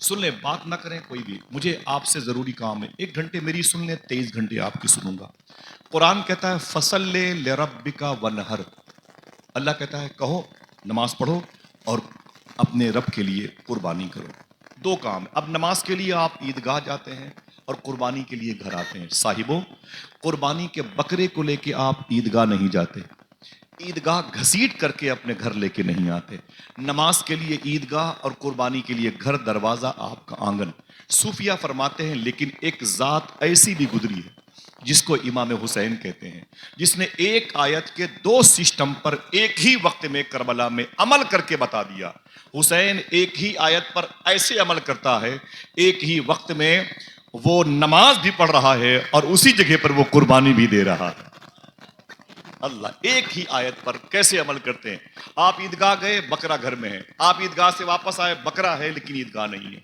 سن لیں، بات نہ کریں کوئی بھی، مجھے آپ سے ضروری کام ہے، 1 گھنٹے میری سن لیں، 23 گھنٹے آپ کی سنوں گا۔ قرآن کہتا ہے فصل لربک ونہر، اللہ کہتا ہے کہو نماز پڑھو اور اپنے رب کے لیے قربانی کرو۔ 2 کام، اب نماز کے لیے آپ عیدگاہ جاتے ہیں اور قربانی کے لیے گھر آتے ہیں۔ صاحبوں، قربانی کے بکرے کو لے کے آپ عیدگاہ نہیں جاتے، عیدگاہ گھسیٹ کر کے اپنے گھر لے کے نہیں آتے۔ نماز کے لیے عیدگاہ اور قربانی کے لیے گھر، دروازہ آپ کا آنگن۔ صوفیہ فرماتے ہیں لیکن ایک ذات ایسی بھی گزری ہے جس کو امام حسین کہتے ہیں، جس نے ایک آیت کے 2 سسٹم پر ایک ہی وقت میں کربلا میں عمل کر کے بتا دیا۔ حسین ایک ہی آیت پر ایسے عمل کرتا ہے، ایک ہی وقت میں وہ نماز بھی پڑھ رہا ہے اور اسی جگہ پر وہ قربانی بھی دے رہا ہے۔ اللہ، ایک ہی آیت پر کیسے عمل کرتے ہیں؟ آپ عیدگاہ گئے، بکرا گھر میں ہے، آپ عیدگاہ سے واپس آئے، بکرا ہے لیکن عیدگاہ نہیں ہے۔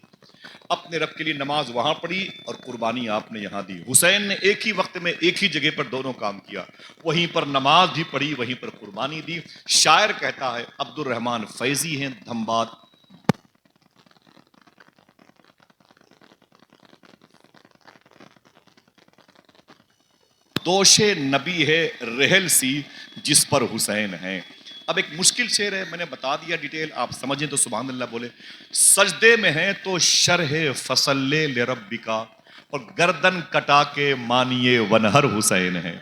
اپنے رب کے لیے نماز وہاں پڑھی اور قربانی آپ نے یہاں دی۔ حسین نے ایک ہی وقت میں ایک ہی جگہ پر دونوں کام کیا، وہیں پر نماز بھی پڑھی، وہیں پر قربانی دی۔ شاعر کہتا ہے، عبد الرحمن فیضی ہیں دھنباد، دوش نبی ہے رحل سی جس پر حسین ہیں۔ اب ایک مشکل شعر ہے، میں نے بتا دیا ڈیٹیل، آپ سمجھیں تو سبحان اللہ بولے۔ سجدے میں ہے تو شرح فصل لربکا، اور گردن کٹا کے مانیے ونہر حسین ہے۔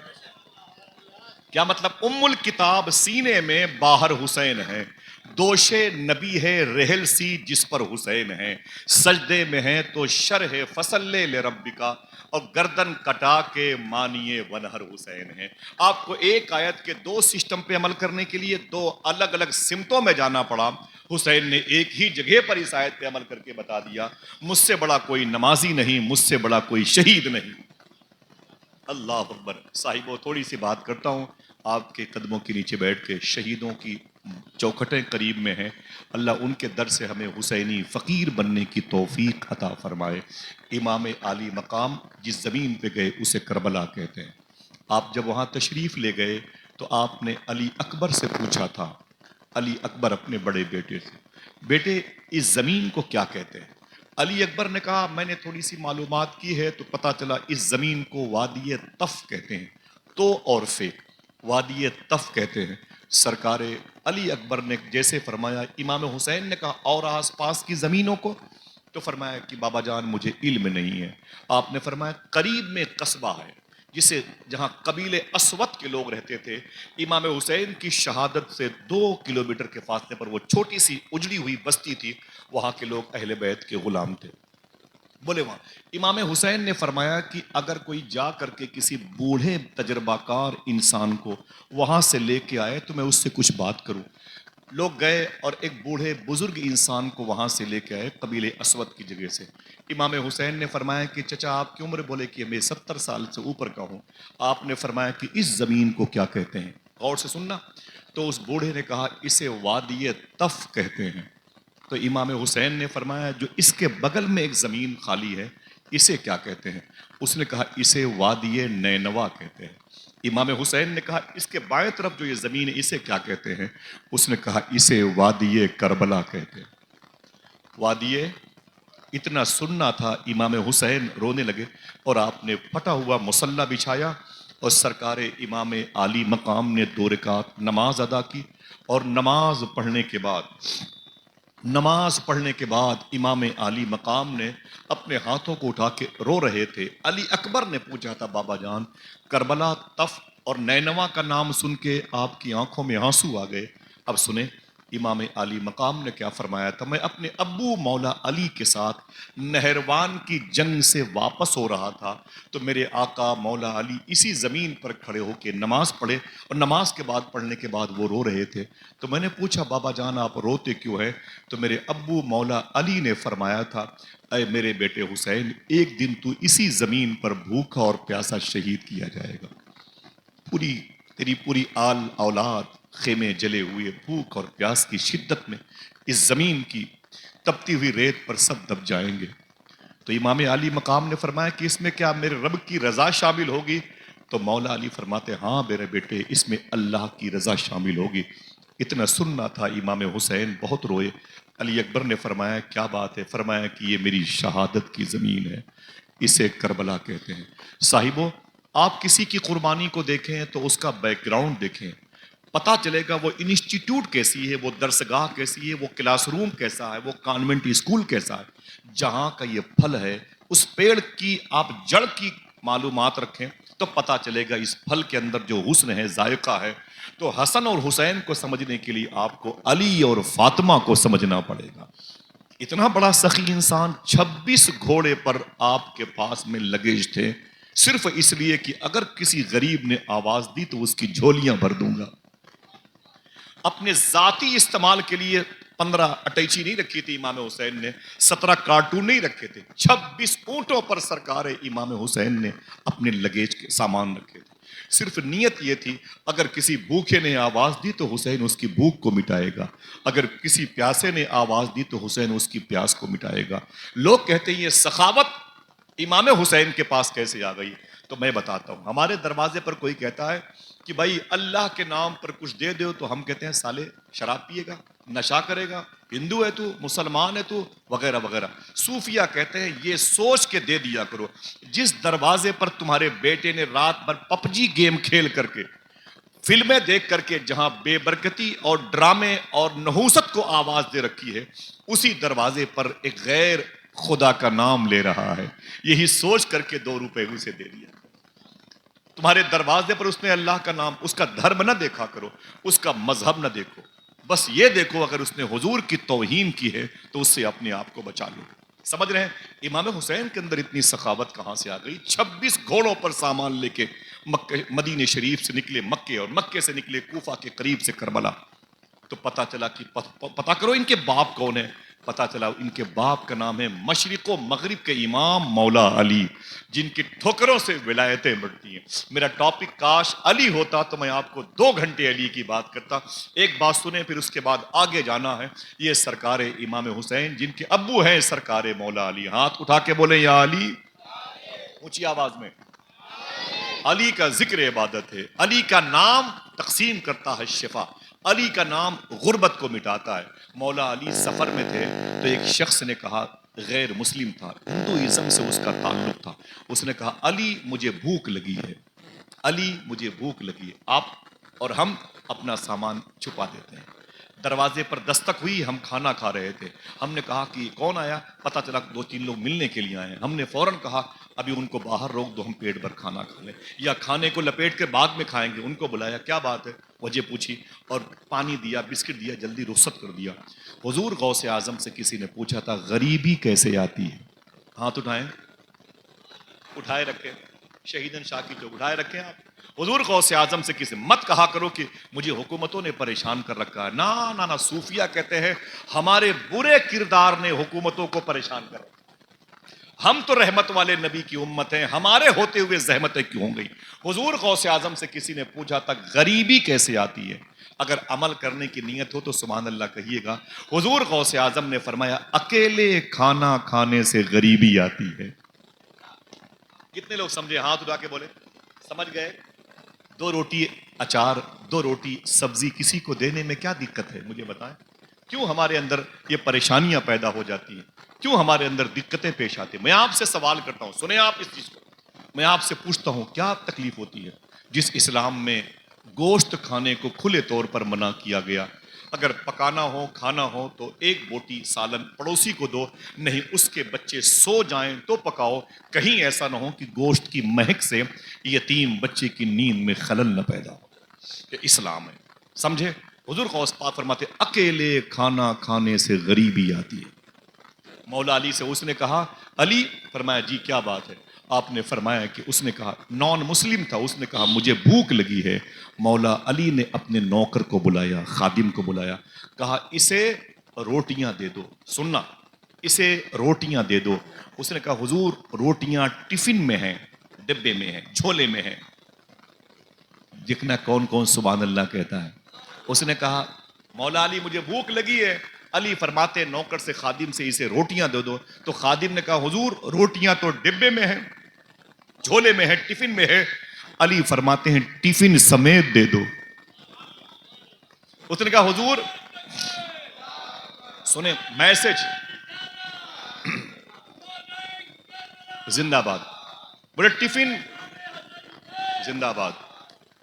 کیا مطلب؟ ام الکتاب سینے میں باہر حسین ہے، دوش نبی ہے رحل سی جس پر حسین ہے، سجدے میں ہے تو شرح فصل لربکا، اور گردن کٹا کے مانیے ونہر حسین ہے۔ آپ کو ایک آیت کے 2 سسٹم پہ عمل کرنے کے لیے 2 الگ الگ سمتوں میں جانا پڑا۔ حسین نے ایک ہی جگہ پر اس آیت پہ عمل کر کے بتا دیا، مجھ سے بڑا کوئی نمازی نہیں، مجھ سے بڑا کوئی شہید نہیں۔ اللہ اکبر۔ صاحبوں، تھوڑی سی بات کرتا ہوں، آپ کے قدموں کے نیچے بیٹھ کے، شہیدوں کی چوکھٹیں قریب میں ہیں، اللہ ان کے در سے ہمیں حسینی فقیر بننے کی توفیق عطا فرمائے۔ امام عالی مقام جس زمین پہ گئے اسے کربلا کہتے ہیں۔ آپ جب وہاں تشریف لے گئے تو آپ نے علی اکبر سے پوچھا تھا، علی اکبر اپنے بڑے بیٹے سے، بیٹے اس زمین کو کیا کہتے ہیں؟ علی اکبر نے کہا میں نے تھوڑی سی معلومات کی ہے تو پتا چلا اس زمین کو وادی طف کہتے ہیں، تو اور فے وادی طف کہتے ہیں۔ سرکار علی اکبر نے جیسے فرمایا، امام حسین نے کہا اور آس پاس کی زمینوں کو؟ تو فرمایا کہ بابا جان مجھے علم نہیں ہے۔ آپ نے فرمایا قریب میں قصبہ ہے جسے جہاں قبیلے اسود کے لوگ رہتے تھے، امام حسین کی شہادت سے 2 کلومیٹر کے فاصلے پر وہ چھوٹی سی اجڑی ہوئی بستی تھی، وہاں کے لوگ اہل بیت کے غلام تھے۔ بولے وہاں امام حسین نے فرمایا کہ اگر کوئی جا کر کے کسی بوڑھے تجربہ کار انسان کو وہاں سے لے کے آئے تو میں اس سے کچھ بات کروں۔ لوگ گئے اور ایک بوڑھے بزرگ انسان کو وہاں سے لے کے آئے قبیلے اسود کی جگہ سے۔ امام حسین نے فرمایا کہ چچا آپ کی عمر؟ بولے کہ میں 70 سال سے اوپر کا ہوں۔ آپ نے فرمایا کہ اس زمین کو کیا کہتے ہیں؟ غور سے سننا۔ تو اس بوڑھے نے کہا اسے وادی طف کہتے ہیں۔ تو امام حسین نے فرمایا جو اس کے بغل میں ایک زمین خالی ہے اسے کیا کہتے ہیں؟ اس نے کہا اسے وادی نینوا کہتے ہیں۔ امام حسین نے کہا اس کے بائیں طرف جو یہ زمین ہے اسے کیا کہتے ہیں؟ اس نے کہا اسے وادی کربلا کہتے ہیں۔ وادی، اتنا سننا تھا، امام حسین رونے لگے اور آپ نے پھٹا ہوا مصلی بچھایا اور سرکار امام عالی مقام نے 2 رکعت نماز ادا کی، اور نماز پڑھنے کے بعد امام عالی مقام نے اپنے ہاتھوں کو اٹھا کے رو رہے تھے۔ علی اکبر نے پوچھا تھا بابا جان کربلا، طف اور نینوا کا نام سن کے آپ کی آنکھوں میں آنسو آ گئے۔ اب سنیں امام علی مقام نے کیا فرمایا تھا، میں اپنے ابو مولا علی کے ساتھ نہروان کی جنگ سے واپس ہو رہا تھا تو میرے آقا مولا علی اسی زمین پر کھڑے ہو کے نماز پڑھے، اور نماز کے بعد پڑھنے کے بعد وہ رو رہے تھے۔ تو میں نے پوچھا بابا جان آپ روتے کیوں ہیں؟ تو میرے ابو مولا علی نے فرمایا تھا اے میرے بیٹے حسین، ایک دن تو اسی زمین پر بھوکا اور پیاسا شہید کیا جائے گا، تیری پوری آل اولاد خیمے جلے ہوئے بھوک اور پیاس کی شدت میں اس زمین کی تپتی ہوئی ریت پر سب دب جائیں گے۔ تو امام علی مقام نے فرمایا کہ اس میں کیا میرے رب کی رضا شامل ہوگی؟ تو مولا علی فرماتے ہاں میرے بیٹے، اس میں اللہ کی رضا شامل ہوگی۔ اتنا سننا تھا امام حسین بہت روئے. علی اکبر نے فرمایا کیا بات ہے؟ فرمایا کہ یہ میری شہادت کی زمین ہے, اسے کربلا کہتے ہیں. صاحبوں, آپ کسی کی قربانی کو دیکھیں تو اس کا بیک گراؤنڈ دیکھیں, پتا چلے گا وہ انسٹیٹیوٹ کیسی ہے, وہ درسگاہ کیسی ہے, وہ کلاس روم کیسا ہے, وہ کانوینٹ اسکول کیسا ہے. جہاں کا یہ پھل ہے اس پیڑ کی آپ جڑ کی معلومات رکھیں تو پتا چلے گا اس پھل کے اندر جو حسن ہے, ذائقہ ہے. تو حسن اور حسین کو سمجھنے کے لیے آپ کو علی اور فاطمہ کو سمجھنا پڑے گا. اتنا بڑا سخی انسان, 26 گھوڑے پر آپ کے پاس میں لگیج تھے, صرف اس لیے کہ اگر کسی غریب نے آواز دی تو اس کی جھولیاں بھر دوں گا. اپنے ذاتی استعمال کے لیے 15 اٹیچی نہیں رکھی تھی امام حسین نے, 17 کارٹون نہیں رکھے تھے, 26 اونٹوں پر سرکار امام حسین نے اپنے لگیج کے سامان رکھے تھے. صرف نیت یہ تھی اگر کسی بھوکے نے آواز دی تو حسین اس کی بھوک کو مٹائے گا, اگر کسی پیاسے نے آواز دی تو حسین اس کی پیاس کو مٹائے گا. لوگ کہتے ہیں یہ سخاوت امام حسین کے پاس کیسے آ گئی؟ تو میں بتاتا ہوں. ہمارے دروازے پر کوئی کہتا ہے کہ بھائی اللہ کے نام پر کچھ دے دو, تو ہم کہتے ہیں سالے شراب پیے گا, نشہ کرے گا, ہندو ہے تو, مسلمان ہے تو, وغیرہ وغیرہ. صوفیہ کہتے ہیں یہ سوچ کے دے دیا کرو. جس دروازے پر تمہارے بیٹے نے رات بھر پبجی گیم کھیل کر کے, فلمیں دیکھ کر کے, جہاں بے برکتی اور ڈرامے اور نحوست کو آواز دے رکھی ہے, اسی دروازے پر ایک غیر خدا کا نام لے رہا ہے. یہی سوچ کر کے 2 روپے اسے دے دیا. تمہارے دروازے پر اس نے اللہ کا نام, اس کا دھرم نہ دیکھا کرو, اس کا مذہب نہ دیکھو, بس یہ دیکھو اگر اس نے حضور کی توہین کی ہے تو اس سے اپنے آپ کو بچا لو. سمجھ رہے ہیں امام حسین کے اندر اتنی سخاوت کہاں سے آ گئی؟ 26 گھوڑوں پر سامان لے کے مدینہ شریف سے نکلے مکے, اور مکے سے نکلے کوفہ کے قریب سے کربلا. تو پتا چلا کہ پتا کرو ان کے باپ کون ہے. پتا چلا ان کے باپ کا نام ہے مشرق و مغرب کے امام مولا علی, جن کی ٹھوکروں سے ولایتیں بڑھتی ہیں. میرا ٹاپک کاش علی ہوتا تو میں آپ کو 2 گھنٹے علی کی بات کرتا. ایک بات سنیں پھر اس کے بعد آگے جانا ہے. یہ سرکار امام حسین جن کے ابو ہیں سرکار مولا علی, ہاتھ اٹھا کے بولیں یا علی, اونچی آواز میں. علی کا ذکر عبادت ہے, علی کا نام تقسیم کرتا ہے شفا, علی کا نام غربت کو مٹاتا ہے. مولا علی سفر میں تھے تو ایک شخص نے کہا, غیر مسلم تھا, ہندوازم سے اس کا تعلق تھا, اس نے کہا علی مجھے بھوک لگی ہے, علی مجھے بھوک لگی ہے. آپ اور ہم اپنا سامان چھپا دیتے ہیں. دروازے پر دستک ہوئی, ہم کھانا کھا رہے تھے, ہم نے کہا کہ کون آیا؟ پتا چلا 2-3 لوگ ملنے کے لیے آئے ہیں. ہم نے فوراً کہا ابھی ان کو باہر روک دو, ہم پیٹ بھر کھانا کھا لیں, یا کھانے کو لپیٹ کے بعد میں کھائیں گے. ان کو بلایا, کیا بات ہے, وجہ پوچھی, اور پانی دیا, بسکٹ دیا, جلدی رخصت کر دیا. حضور غوث اعظم سے کسی نے پوچھا تھا غریبی کیسے آتی ہے؟ ہاتھ اٹھائیں, اٹھائے رکھے, شہیدن شاہ کی چوک اٹھائے رکھے آپ. حضور غوث اعظم سے کسی مت کہا کرو کہ مجھے حکومتوں نے پریشان کر رکھا ہے. نا صوفیہ کہتے ہیں ہمارے برے کردار نے حکومتوں کو پریشان کر رکھا. ہم تو رحمت والے نبی کی امت ہیں, ہمارے ہوتے ہوئے زحمتیں کیوں ہوں گئی؟ حضور غوث اعظم سے کسی نے پوچھا تھا غریبی کیسے آتی ہے؟ اگر عمل کرنے کی نیت ہو تو سبحان اللہ کہیے گا. حضور غوث اعظم نے فرمایا اکیلے کھانا کھانے سے غریبی آتی ہے. کتنے لوگ سمجھے؟ ہاتھ اٹھا کے بولے سمجھ گئے. 2 روٹی اچار, 2 روٹی سبزی کسی کو دینے میں کیا دقت ہے؟ مجھے بتائیں. کیوں ہمارے اندر یہ پریشانیاں پیدا ہو جاتی ہیں؟ کیوں ہمارے اندر دقتیں پیش آتی ہیں؟ میں آپ سے سوال کرتا ہوں, سنیں آپ اس چیز کو, میں آپ سے پوچھتا ہوں کیا تکلیف ہوتی ہے جس اسلام میں گوشت کھانے کو کھلے طور پر منع کیا گیا؟ اگر پکانا ہو کھانا ہو تو 1 بوٹی سالن پڑوسی کو دو, نہیں اس کے بچے سو جائیں تو پکاؤ, کہیں ایسا نہ ہو کہ گوشت کی مہک سے یتیم بچے کی نیند میں خلل نہ پیدا ہو. یہ اسلام ہے, سمجھے؟ حضور غوث پاک فرماتے اکیلے کھانا کھانے سے غریبی آتی ہے. مولا علی سے اس نے کہا علی, فرمایا جی کیا بات ہے؟ آپ نے فرمایا کہ اس نے کہا, نان مسلم تھا, اس نے کہا مجھے بھوک لگی ہے. مولا علی نے اپنے نوکر کو بلایا, خادم کو بلایا, کہا اسے روٹیاں دے دو. سننا, اسے روٹیاں دے دو. اس نے کہا حضور روٹیاں ٹفن میں ہیں, ڈبے میں ہیں, جھولے میں ہیں. دیکھنا کون کون سبحان اللہ کہتا ہے. اس نے کہا مولا علی مجھے بھوک لگی ہے. علی فرماتے نوکر سے خادم سے اسے روٹیاں دے دو. تو خادم نے کہا حضور روٹیاں تو ڈبے میں ہیں, جھولے میں ہے, ٹفن میں ہے. علی فرماتے ہیں ٹفن سمیت دے دو. اس نے کہا حضور سنیں میسج زندہ باد. بولے ٹفن زندہ باد,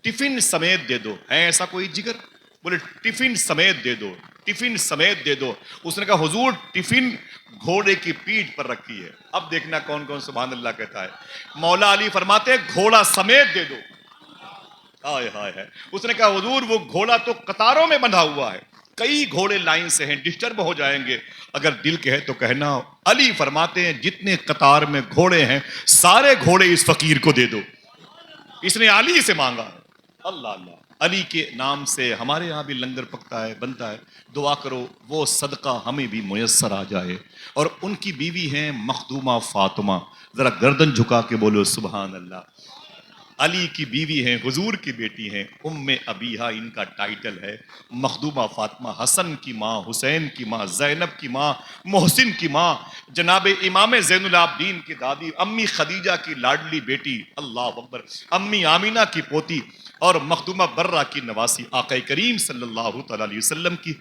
ٹفن سمیت دے دو. ہے ایسا کوئی جگر؟ بولے ٹفن سمیت دے دو, ٹفن سمیت دے دو. اس نے کہا حضور ٹفن گھوڑے کی پیٹھ پر رکھی ہے. اب دیکھنا کون کون سبحان اللہ کہتا ہے. مولا علی فرماتے گھوڑا سمیت دے دو. ہائے ہائے ہے. اس نے کہا حضور وہ گھوڑا تو قطاروں میں بندھا ہوا ہے, کئی گھوڑے لائن سے ہیں, ڈسٹرب ہو جائیں گے. اگر دل کہے تو کہنا. علی فرماتے ہیں جتنے قطار میں گھوڑے ہیں سارے گھوڑے اس فقیر کو دے دو. اس نے علی سے مانگا. اللہ اللہ. علی کے نام سے ہمارے یہاں بھی لنگر پکتا ہے, بنتا ہے. دعا کرو وہ صدقہ ہمیں بھی میسر آ جائے. اور ان کی بیوی ہیں مخدومہ فاطمہ. ذرا گردن جھکا کے بولو سبحان اللہ. علی کی بیوی ہیں, حضور کی بیٹی ہیں, ام ابیہا ان کا ٹائٹل ہے. مخدومہ فاطمہ حسن کی ماں, حسین کی ماں, زینب کی ماں, محسن کی ماں, جناب امام زین العابدین کی دادی, امی خدیجہ کی لاڈلی بیٹی, اللہ اکبر, امی آمینہ کی پوتی, اور مخدومہ برہ کی نواسی, آقا کریم صلی اللہ تعالی علیہ وسلم کی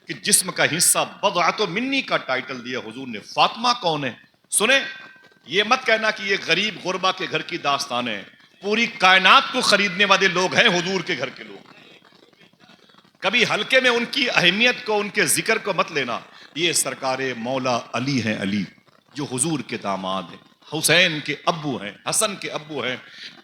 کہ جسم کا حصہ بضعۃ منی کا ٹائٹل دیا حضور نے. فاطمہ کون ہے؟ سنیں, یہ مت کہنا کہ یہ غریب غربا کے گھر کی داستان ہے. پوری کائنات کو خریدنے والے لوگ ہیں حضور کے گھر کے لوگ. کبھی ہلکے میں ان کی اہمیت کو, ان کے ذکر کو مت لینا. یہ سرکار مولا علی ہیں, علی جو حضور کے داماد ہیں, حسین کے ابو ہیں, حسن کے ابو ہیں.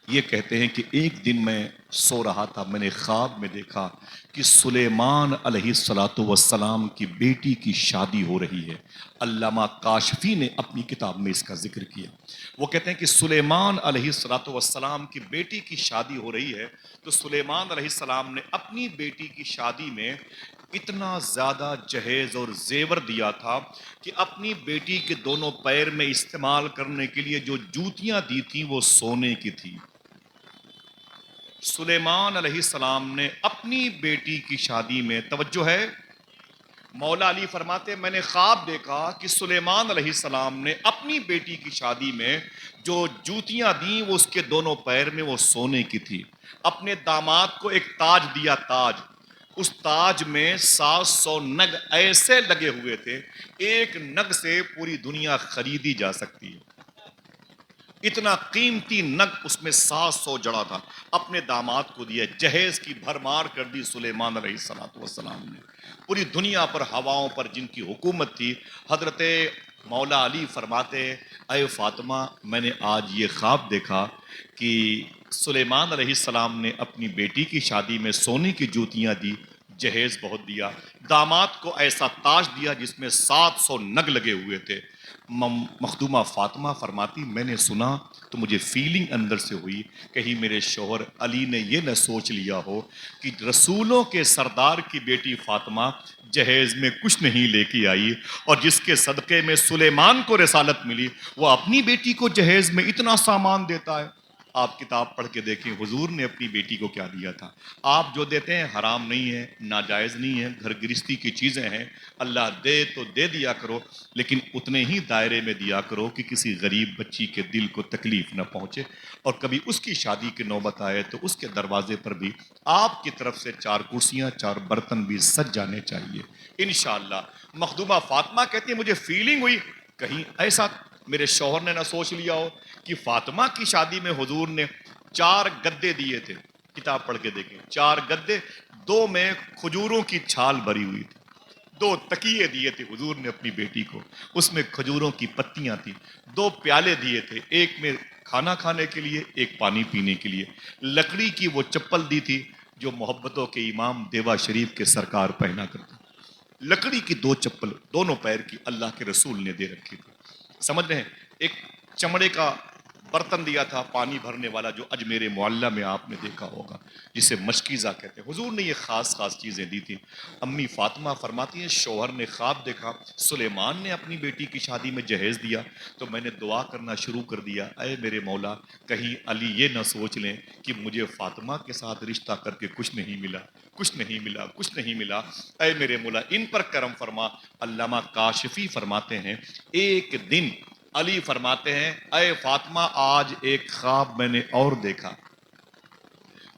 یہ کہتے ہیں کہ ایک دن میں سو رہا تھا, میں نے خواب میں دیکھا کہ سلیمان علیہ السلام کی بیٹی کی شادی ہو رہی ہے. علامہ کاشفی نے اپنی کتاب میں اس کا ذکر کیا. وہ کہتے ہیں کہ سلیمان علیہ السلام کی بیٹی کی شادی ہو رہی ہے. تو سلیمان علیہ السلام نے اپنی بیٹی کی شادی میں اتنا زیادہ جہیز اور زیور دیا تھا کہ اپنی بیٹی کے دونوں پیر میں استعمال کرنے کے لیے جو جوتیاں دی تھیں وہ سونے کی تھی. سلیمان علیہ السلام نے اپنی بیٹی کی شادی میں, توجہ ہے, مولا علی فرماتے میں نے خواب دیکھا کہ سلیمان علیہ السلام نے اپنی بیٹی کی شادی میں جو جوتیاں دیں وہ اس کے دونوں پیر میں وہ سونے کی تھی. اپنے داماد کو ایک تاج دیا, تاج. اس تاج میں 700 نگ ایسے لگے ہوئے تھے, ایک نگ سے پوری دنیا خریدی جا سکتی ہے. اتنا قیمتی نگ اس میں 700 جڑا تھا. اپنے داماد کو دیا, جہیز کی بھرمار کر دی سلیمان علیہ السلام نے. پوری دنیا پر ہواؤں پر جن کی حکومت تھی. حضرت مولا علی فرماتے اے فاطمہ میں نے آج یہ خواب دیکھا کہ سلیمان علیہ السلام نے اپنی بیٹی کی شادی میں سونے کی جوتیاں دی, جہیز بہت دیا, داماد کو ایسا تاج دیا جس میں 700 نگ لگے ہوئے تھے. مخدومہ فاطمہ فرماتی میں نے سنا تو مجھے فیلنگ اندر سے ہوئی کہیں میرے شوہر علی نے یہ نہ سوچ لیا ہو کہ رسولوں کے سردار کی بیٹی فاطمہ جہیز میں کچھ نہیں لے کے آئی, اور جس کے صدقے میں سلیمان کو رسالت ملی وہ اپنی بیٹی کو جہیز میں اتنا سامان دیتا ہے. آپ کتاب پڑھ کے دیکھیں حضور نے اپنی بیٹی کو کیا دیا تھا. آپ جو دیتے ہیں حرام نہیں ہے, ناجائز نہیں ہے, گھر گرستی کی چیزیں ہیں. اللہ دے تو دے دیا کرو, لیکن اتنے ہی دائرے میں دیا کرو کہ کسی غریب بچی کے دل کو تکلیف نہ پہنچے. اور کبھی اس کی شادی کی نوبت آئے تو اس کے دروازے پر بھی آپ کی طرف سے 4 کرسیاں 4 برتن بھی سج جانے چاہیے انشاءاللہ. مخدومہ فاطمہ کہتی ہے مجھے فیلنگ ہوئی کہیں ایسا میرے شوہر نے نہ سوچ لیا ہو کہ فاطمہ کی شادی میں حضور نے 4 گدے دیے تھے. کتاب پڑھ کے دیکھیں, 4 گدے, 2 میں کھجوروں کی چھال بھری ہوئی تھی. 2 تکیے دیے تھے حضور نے اپنی بیٹی کو, اس میں کھجوروں کی پتیاں تھی. 2 پیالے دیے تھے, ایک میں کھانا کھانے کے لیے, ایک پانی پینے کے لیے. لکڑی کی وہ چپل دی تھی جو محبتوں کے امام دیوا شریف کے سرکار پہنا کرتے. لکڑی کی 2 چپل دونوں پیر کی اللہ کے رسول نے دے رکھی تھی. سمجھ رہے ہیں. ایک چمڑے کا برتن دیا تھا پانی بھرنے والا جو اجمیر معلیٰ میں آپ نے دیکھا ہوگا جسے مشکیزہ کہتے ہیں. حضور نے یہ خاص چیزیں دی تھیں. امی فاطمہ فرماتی ہیں شوہر نے خواب دیکھا سلیمان نے اپنی بیٹی کی شادی میں جہیز دیا تو میں نے دعا کرنا شروع کر دیا, اے میرے مولا کہیں علی یہ نہ سوچ لیں کہ مجھے فاطمہ کے ساتھ رشتہ کر کے کچھ نہیں ملا, کچھ نہیں ملا, کچھ نہیں ملا. اے میرے مولا ان پر کرم فرما. علامہ کاشفی فرماتے ہیں ایک دن علی فرماتے ہیں اے فاطمہ آج ایک خواب میں نے اور دیکھا.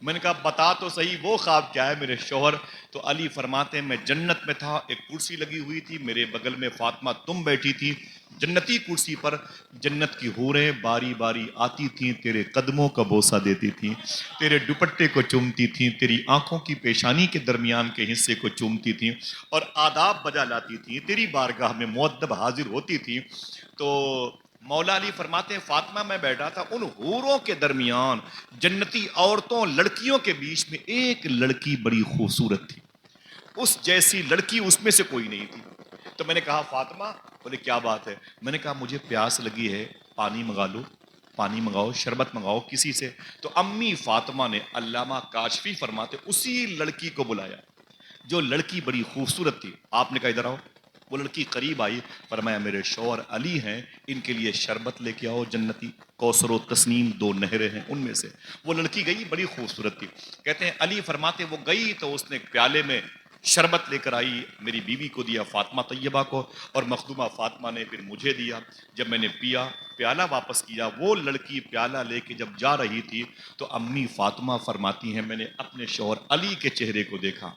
میں نے کہا بتا تو صحیح وہ خواب کیا ہے میرے شوہر؟ تو علی فرماتے ہیں میں جنت میں تھا، ایک کرسی لگی ہوئی تھی، میرے بغل میں فاطمہ تم بیٹھی تھی جنتی کرسی پر، جنت کی حوریں باری باری آتی تھیں، تیرے قدموں کا بوسہ دیتی تھیں، تیرے دوپٹے کو چومتی تھیں، تیری آنکھوں کی پیشانی کے درمیان کے حصے کو چومتی تھیں اور آداب بجا لاتی تھیں، تیری بارگاہ میں مؤدب حاضر ہوتی تھیں۔ تو مولا علی فرماتے ہیں فاطمہ میں بیٹھا تھا ان حوروں کے درمیان، جنتی عورتوں لڑکیوں کے بیچ میں ایک لڑکی بڑی خوبصورت تھی، اس جیسی لڑکی اس میں سے کوئی نہیں تھی۔ تو میں نے کہا فاطمہ، بولے کیا بات ہے؟ میں نے کہا مجھے پیاس لگی ہے، پانی منگا لو، پانی منگاؤ، شربت منگاؤ کسی سے۔ تو امی فاطمہ نے، علامہ کاشفی فرماتے اسی لڑکی کو بلایا جو لڑکی بڑی خوبصورت تھی۔ آپ نے کہا ادھر آؤ۔ وہ لڑکی قریب آئی، فرمایا میرے شوہر علی ہیں، ان کے لیے شربت لے کے آؤ جنتی، کوثر و تسنیم دو نہریں ہیں ان میں سے۔ وہ لڑکی گئی، بڑی خوبصورت تھی۔ کہتے ہیں علی فرماتے وہ گئی تو اس نے ایک پیالے میں شربت لے کر آئی، میری بیوی کو دیا، فاطمہ طیبہ کو، اور مخدومہ فاطمہ نے پھر مجھے دیا۔ جب میں نے پیا، پیالہ واپس کیا، وہ لڑکی پیالہ لے کے جب جا رہی تھی تو امی فاطمہ فرماتی ہیں میں نے اپنے شوہر علی کے چہرے کو دیکھا۔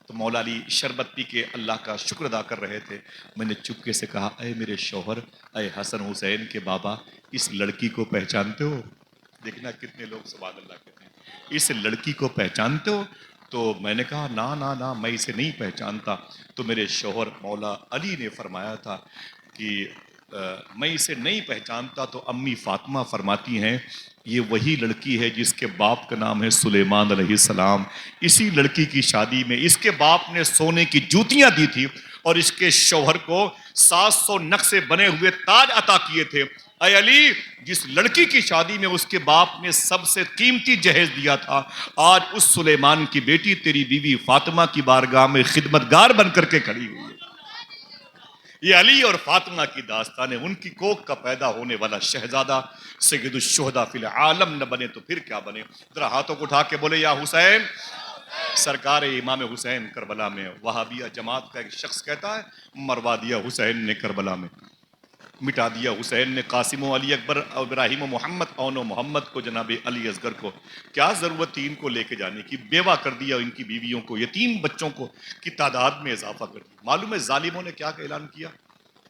تو مولا علی شربت پی کے اللہ کا شکر ادا کر رہے تھے۔ میں نے چپکے سے کہا اے میرے شوہر، اے حسن حسین کے بابا، اس لڑکی کو پہچانتے ہو؟ دیکھنا کتنے لوگ سبحان اللہ کہتے ہیں، اس لڑکی کو پہچانتے ہو؟ تو میں نے کہا نا نا نا، میں اسے نہیں پہچانتا۔ تو میرے شوہر مولا علی نے فرمایا تھا کہ میں اسے نہیں پہچانتا۔ تو امی فاطمہ فرماتی ہیں یہ وہی لڑکی ہے جس کے باپ کا نام ہے سلیمان علیہ السلام۔ اسی لڑکی کی شادی میں اس کے باپ نے سونے کی جوتیاں دی تھی اور اس کے شوہر کو 700 نگ سے بنے ہوئے تاج عطا کیے تھے۔ اے علی، جس لڑکی کی شادی میں اس کے باپ نے سب سے قیمتی جہیز دیا تھا، آج اس سلیمان کی بیٹی تیری بیوی فاطمہ کی بارگاہ میں خدمتگار بن کر کے کھڑی ہوئی ہے۔ یہ علی اور فاطمہ کی داستان ہے۔ ان کی کوکھ کا پیدا ہونے والا شہزادہ سید الشہداء فی العالم نہ بنے تو پھر کیا بنے؟ ذرا ہاتھوں کو اٹھا کے بولے یا حسین۔ سرکار امام حسین کربلا میں، وہابیہ جماعت کا ایک شخص کہتا ہے مروا دیا حسین نے کربلا میں، مٹا دیا حسین نے قاسم و علی اکبر اور ابراہیم و محمد، اون و محمد کو، جناب علی اصغر کو۔ کیا ضرورت تھی ان کو لے کے جانے کی؟ بیوہ کر دیا ان کی بیویوں کو، یتیم بچوں کو کی تعداد میں اضافہ کر دیا۔ معلوم ہے ظالموں نے کیا اعلان کیا؟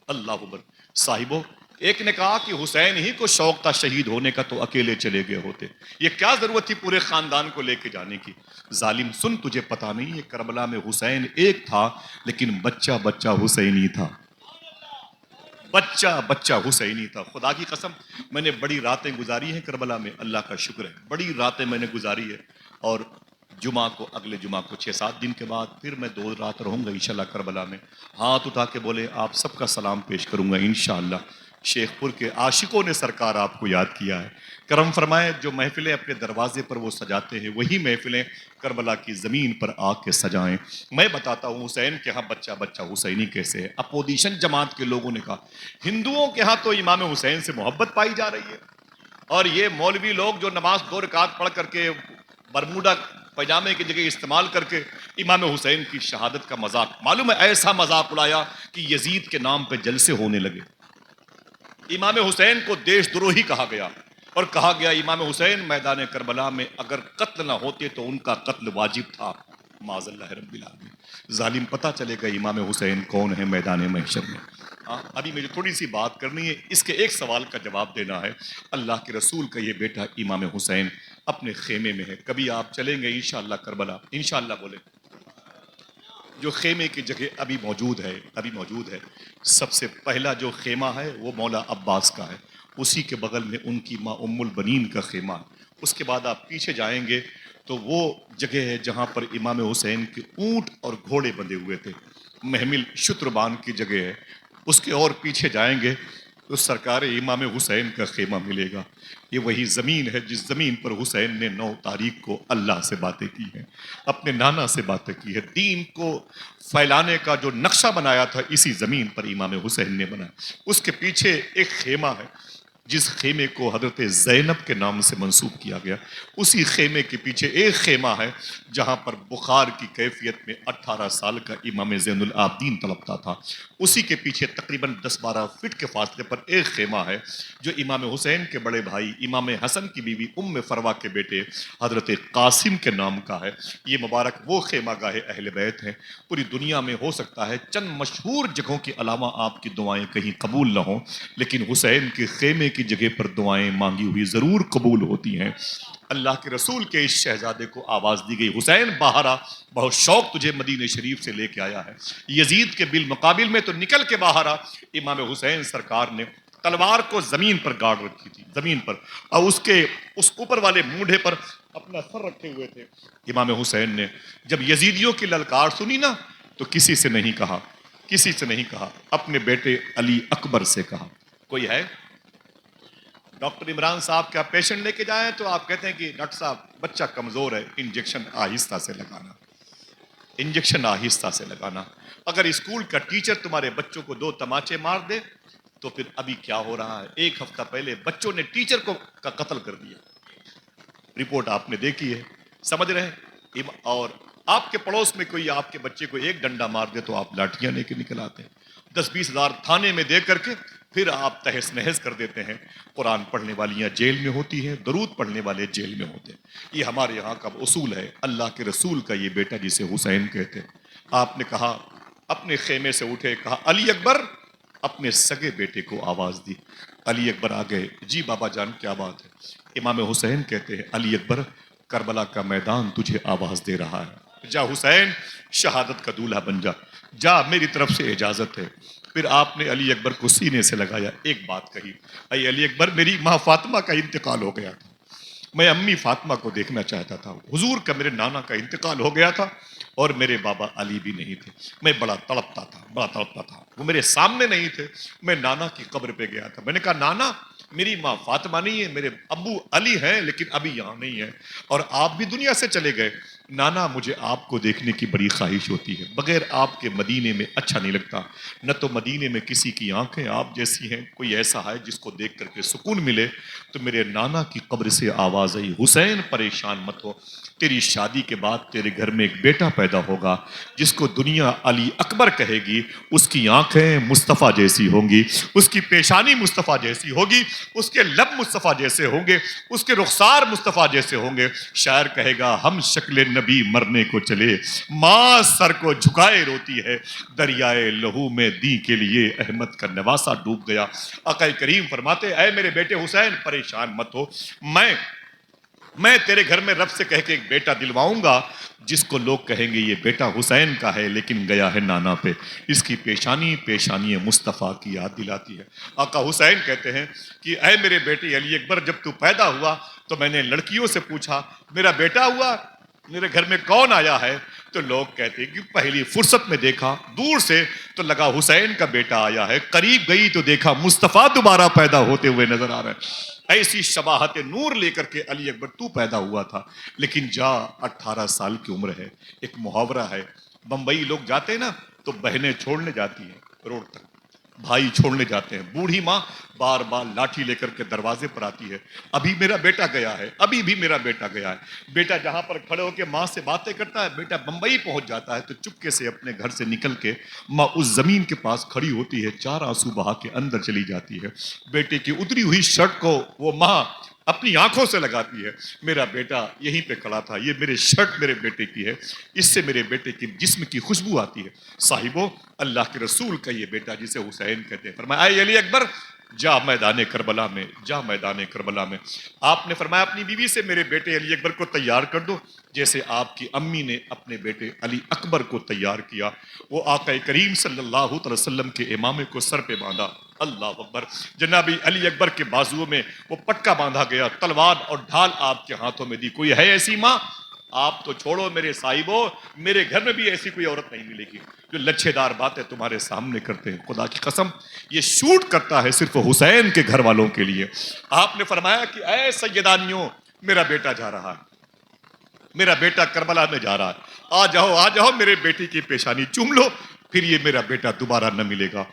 اللہ اکبر صاحبوں، ایک نے کہا کہ حسین ہی کو شوق تھا شہید ہونے کا تو اکیلے چلے گئے ہوتے، یہ کیا ضرورت تھی پورے خاندان کو لے کے جانے کی؟ ظالم سن، تجھے پتا نہیں ہے کربلا میں حسین ایک تھا لیکن بچہ بچہ حسینی تھا، بچہ بچہ حسینی تھا۔ خدا کی قسم میں نے بڑی راتیں گزاری ہیں کربلا میں، اللہ کا شکر ہے بڑی راتیں میں نے گزاری ہے، اور جمعہ کو، اگلے جمعہ کو 6-7 دن کے بعد پھر میں 2 رات رہوں گا انشاءاللہ کربلا میں۔ ہاتھ اٹھا کے بولے آپ سب کا سلام پیش کروں گا انشاءاللہ۔ شیخ پور کے عاشقوں نے سرکار آپ کو یاد کیا ہے، کرم فرمائے۔ جو محفلیں اپنے دروازے پر وہ سجاتے ہیں وہی محفلیں کربلا کی زمین پر آ کے سجائیں۔ میں بتاتا ہوں حسین کے ہاں بچہ بچہ حسینی کیسے ہے۔ اپوزیشن جماعت کے لوگوں نے کہا ہندوؤں کے ہاں تو امام حسین سے محبت پائی جا رہی ہے، اور یہ مولوی لوگ جو نماز 2 رکعت پڑھ کر کے برموڈا پائجامے کی جگہ استعمال کر کے امام حسین کی شہادت کا مذاق، معلوم ہے ایسا مذاق اڑایا کہ یزید کے نام پہ جلسے ہونے لگے۔ امام حسین کو دیش دروہی کہا گیا اور کہا گیا امام حسین میدان کربلا میں اگر قتل نہ ہوتے تو ان کا قتل واجب تھا، معاذ اللہ رب العالمین۔ ظالم پتہ چلے گا امام حسین کون ہے میدان محشر میں۔ ابھی مجھے تھوڑی سی بات کرنی ہے، اس کے ایک سوال کا جواب دینا ہے۔ اللہ کے رسول کا یہ بیٹا امام حسین اپنے خیمے میں ہے، کبھی آپ چلیں گے انشاءاللہ کربلا، انشاءاللہ بولے، جو خیمے کی جگہ ابھی موجود ہے، سب سے پہلا جو خیمہ ہے وہ مولا عباس کا ہے، اسی کے بغل میں ان کی ماں ام البنین کا خیمہ ہے۔ اس کے بعد آپ پیچھے جائیں گے تو وہ جگہ ہے جہاں پر امام حسین کے اونٹ اور گھوڑے بندھے ہوئے تھے، محمل شتربان کی جگہ ہے۔ اس کے اور پیچھے جائیں گے تو سرکار امام حسین کا خیمہ ملے گا۔ یہ وہی زمین ہے جس زمین پر حسین نے 9 تاریخ کو اللہ سے باتیں کی ہیں، اپنے نانا سے باتیں کی ہے، دین کو پھیلانے کا جو نقشہ بنایا تھا اسی زمین پر امام حسین نے بنایا۔ اس کے پیچھے ایک خیمہ ہے جس خیمے کو حضرت زینب کے نام سے منسوب کیا گیا، اسی خیمے کے پیچھے ایک خیمہ ہے جہاں پر بخار کی کیفیت میں 18 سال کا امام زین العابدین تڑپتا تھا۔ اسی کے پیچھے تقریباً 10-12 فٹ کے فاصلے پر ایک خیمہ ہے جو امام حسین کے بڑے بھائی امام حسن کی بیوی ام فروا کے بیٹے حضرت قاسم کے نام کا ہے۔ یہ مبارک وہ خیمہ گاہ اہل بیت ہیں۔ پوری دنیا میں ہو سکتا ہے چند مشہور جگہوں کے علاوہ آپ کی دعائیں کہیں قبول نہ ہوں، لیکن حسین کے خیمے کی جگہ پر دعائیں مانگی ہوئی ضرور قبول ہوتی ہیں۔ اللہ کے رسول کے اس شہزادے کو آواز دی گئی، حسین باہر آ، بہت شوق تجھے مدینہ شریف سے لے کے آیا ہے۔ یزید کے بالمقابل میں تو نکل کے باہر آ۔ امام حسین سرکار نے تلوار کو زمین پر گاڑ رکھی تھی، زمین پر، اور اس اوپر والے مونڈھے پر اپنا سر رکھے ہوئے تھے۔ امام حسین نے جب یزیدیوں کی للکار سنی نا تو کسی سے نہیں کہا، اپنے بیٹے علی اکبر سے کہا۔ کوئی ہے ڈاکٹر عمران صاحب کا پیشنٹ لے کے جائیں تو آپ کہتے ہیں کہ ڈاکٹر صاحب بچہ کمزور ہے، انجیکشن آہستہ سے لگانا۔ اگر اسکول کا ٹیچر تمہارے بچوں کو 2 تماچے مار دے تو پھر ابھی کیا ہو رہا ہے؟ 1 ہفتہ پہلے بچوں نے ٹیچر کا قتل کر دیا، رپورٹ آپ نے دیکھی ہے، سمجھ رہے ہیں؟ اور آپ کے پڑوس میں کوئی آپ کے بچے کو 1 ڈنڈا مار دے تو آپ لاٹھیاں لے کے نکل آتے ہیں، 10-20 ہزار تھانے میں دے کر کے پھر آپ تہس نہس کر دیتے ہیں۔ قرآن پڑھنے والیاں جیل میں ہوتی ہیں، درود پڑھنے والے جیل میں ہوتے ہیں۔ یہ ہمارے یہاں کا اصول ہے۔ اللہ کے رسول کا یہ بیٹا جسے حسین کہتے ہیں، آپ نے کہا، اپنے خیمے سے اٹھے، کہا علی اکبر، اپنے سگے بیٹے کو آواز دی۔ علی اکبر آ گئے، جی بابا جان کیا بات ہے؟ امام حسین کہتے ہیں علی اکبر، کربلا کا میدان تجھے آواز دے رہا ہے، جا حسین شہادت کا دولہا بن جا میری طرف سے اجازت ہے۔ پھر آپ نے علی اکبر کو سینے سے لگایا، ایک بات کہی، اے علی اکبر، میری ماں فاطمہ کا انتقال ہو گیا تھا، میں امی فاطمہ کو دیکھنا چاہتا تھا، حضور کا میرے نانا کا انتقال ہو گیا تھا اور میرے بابا علی بھی نہیں تھے، میں بڑا تڑپتا تھا، وہ میرے سامنے نہیں تھے، میں نانا کی قبر پہ گیا تھا، میں نے کہا نانا میری ماں فاطمہ نہیں ہے، میرے ابو علی ہیں لیکن ابھی یہاں نہیں ہے، اور آپ بھی دنیا سے چلے گئے، نانا مجھے آپ کو دیکھنے کی بڑی خواہش ہوتی ہے، بغیر آپ کے مدینے میں اچھا نہیں لگتا، نہ تو مدینے میں کسی کی آنکھیں آپ جیسی ہیں، کوئی ایسا ہے جس کو دیکھ کر کے سکون ملے، تو میرے نانا کی قبر سے آواز آئی، حسین پریشان مت ہو، تیری شادی کے بعد تیرے گھر میں ایک بیٹا پیدا ہوگا جس کو دنیا علی اکبر کہے گی، اس کی آنکھیں مصطفیٰ جیسی ہوں گی، اس کی پیشانی مصطفیٰ جیسی ہوگی، اس کے لب مصطفیٰ جیسے ہوں گے، اس کے رخسار مصطفیٰ جیسے ہوں گے، شاعر کہے گا ہم شکل نبی مرنے کو چلے، ماں سر کو جھکائے روتی ہے، دریائے لہو میں دی کے لیے احمد کا نواسا ڈوب گیا۔ آقا کریم فرماتے اے میرے بیٹے حسین پریشان مت ہو، میں تیرے گھر میں رب سے کہہ کے ایک بیٹا دلواؤں گا جس کو لوگ کہیں گے یہ بیٹا حسین کا ہے لیکن گیا ہے نانا پہ، اس کی پیشانی مصطفیٰ کی یاد دلاتی ہے۔ آقا حسین کہتے ہیں کہ اے میرے بیٹے علی اکبر، جب تو پیدا ہوا تو میں نے لڑکیوں سے پوچھا میرا بیٹا ہوا، میرے گھر میں کون آیا ہے؟ تو لوگ کہتے ہیں کہ پہلی فرصت میں دیکھا دور سے تو لگا حسین کا بیٹا آیا ہے، قریب گئی تو دیکھا مصطفیٰ دوبارہ پیدا ہوتے ہوئے نظر آ رہے ہیں۔ ایسی شباہت نور لے کر کے علی اکبر تو پیدا ہوا تھا، لیکن جا 18 سال کی عمر ہے۔ ایک محاورہ ہے، بمبئی لوگ جاتے ہیں نا تو بہنیں چھوڑنے جاتی ہیں روڈ تک، بھائی چھوڑنے جاتے ہیں، بوڑھی ماں بار بار لاٹھی لے کر کے دروازے پر آتی ہے، ابھی میرا بیٹا گیا ہے، ابھی بھی میرا بیٹا گیا ہے۔ بیٹا جہاں پر کھڑے ہو کے ماں سے باتیں کرتا ہے، بیٹا بمبئی پہنچ جاتا ہے تو چپکے سے اپنے گھر سے نکل کے ماں اس زمین کے پاس کھڑی ہوتی ہے، 4 آنسو بہا کے اندر چلی جاتی ہے، بیٹے کی اتری ہوئی شرٹ کو وہ ماں اپنی آنکھوں سے لگاتی ہے، میرا بیٹا یہیں پہ کھڑا تھا، یہ میرے شرٹ میرے بیٹے کی ہے، اس سے میرے بیٹے کی جسم کی خوشبو آتی ہے۔ صاحبو، اللہ کے رسول کا یہ بیٹا جسے حسین کہتے ہیں، فرمایا اے علی اکبر جا میدان کربلا میں۔ آپ نے فرمایا اپنی بیوی سے میرے بیٹے علی اکبر کو تیار کر دو جیسے آپ کی امی نے اپنے بیٹے علی اکبر کو تیار کیا۔ وہ آقا کریم صلی اللہ علیہ وسلم کے امامے کو سر پہ باندھا، اللہ اکبر، جناب علی اکبر کے بازوؤں میں وہ پٹکا باندھا گیا، تلوار اور ڈھال آپ کے ہاتھوں میں دی۔ کوئی ہے ایسی ماں؟ آپ تو چھوڑو میرے صاحبوں، میرے گھر میں بھی ایسی کوئی عورت نہیں ملے گی جو لچھے دار باتیں تمہارے سامنے کرتے ہیں۔ خدا کی قسم یہ شوٹ کرتا ہے صرف حسین کے گھر والوں کے لیے۔ آپ نے فرمایا کہ اے سیدانیوں، میرا بیٹا جا رہا ہے، میرا بیٹا کربلا میں جا رہا ہے، آ جاؤ میرے بیٹے کی پیشانی چوم لو، پھر یہ میرا بیٹا دوبارہ نہ ملے گا،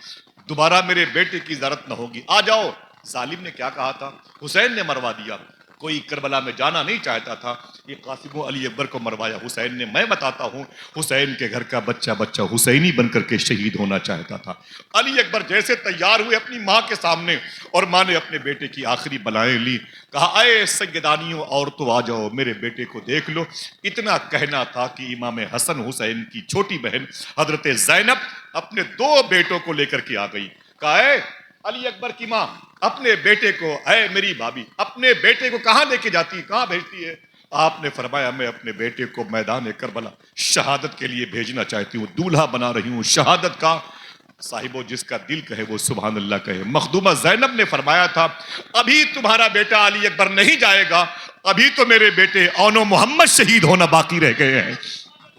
دوبارہ میرے بیٹے کی زیارت نہ ہوگی، آ جاؤ۔ ظالم نے کیا کہا تھا؟ حسین نے مروا دیا، کوئی کربلا میں جانا نہیں چاہتا تھا، یہ قاسم و علی اکبر کو مروایا حسین نے۔ میں بتاتا ہوں، حسین کے گھر کا بچہ بچہ حسینی بن کر کے شہید ہونا چاہتا تھا۔ علی اکبر جیسے تیار ہوئے اپنی ماں کے سامنے، اور ماں نے اپنے بیٹے کی آخری بلائیں لی، کہا اے سیدانیوں عورتوں آ جاؤ، میرے بیٹے کو دیکھ لو۔ اتنا کہنا تھا کہ امام حسن حسین کی چھوٹی بہن حضرت زینب اپنے 2 بیٹوں کو لے کر کے آ گئی، کہا اے علی اکبر کی ماں، اپنے بیٹے کو، اے میری بھابھی، اپنے بیٹے کو کہاں لے کے جاتی، کہاں بھیجتی ہے؟ آپ نے فرمایا میں اپنے بیٹے کو میدان کربلا شہادت کے لیے بھیجنا چاہتی ہوں، دولہا بنا رہی ہوں شہادت کا۔ صاحبو جس کا دل کہے وہ سبحان اللہ کہے۔ مخدومہ زینب نے فرمایا تھا ابھی تمہارا بیٹا علی اکبر نہیں جائے گا، ابھی تو میرے بیٹے اون و محمد شہید ہونا باقی رہ گئے ہیں۔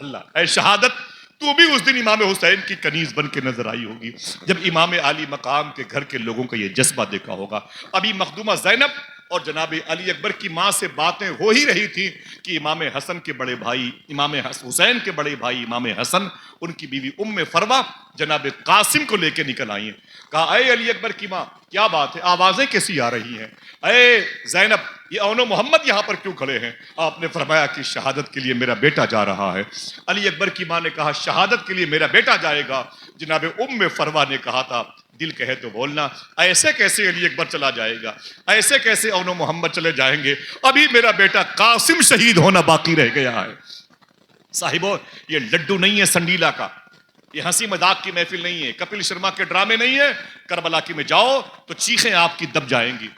اللہ اے شہادت، تو بھی اس دن امام حسین کی کنیز بن کے نظر آئی ہوگی جب امام علی مقام کے گھر کے لوگوں کا یہ جذبہ دیکھا ہوگا۔ ابھی مخدومہ زینب اور جناب علی اکبر کی ماں سے باتیں ہو ہی رہی تھی کہ امام حسن کے بڑے بھائی، امام حسین کے بڑے بھائی امام حسن، ان کی بیوی ام فروہ جناب قاسم کو لے کے نکل آئی ہیں۔ کہا اے علی اکبر کی ماں، کیا بات ہے، آوازیں کیسی آ رہی ہیں؟ اے زینب، یہ اون و محمد یہاں پر کیوں کھڑے ہیں؟ آپ نے فرمایا کہ شہادت کے لیے میرا بیٹا جا رہا ہے۔ علی اکبر کی ماں نے کہا شہادت کے لیے میرا بیٹا جائے گا؟ جناب ام فروہ نے کہا تھا دل کہے تو بولنا، ایسے کیسے علی اکبر چلا جائے گا، ایسے کیسے اون و محمد چلے جائیں گے، ابھی میرا بیٹا قاسم شہید ہونا باقی رہ گیا ہے۔ صاحبو، یہ لڈو نہیں ہے سنڈیلا کا، یہ ہنسی مذاق کی محفل نہیں ہے، کپل شرما کے ڈرامے نہیں ہے۔ کربلا کی میں جاؤ تو چیخیں آپ کی دب جائیں گی،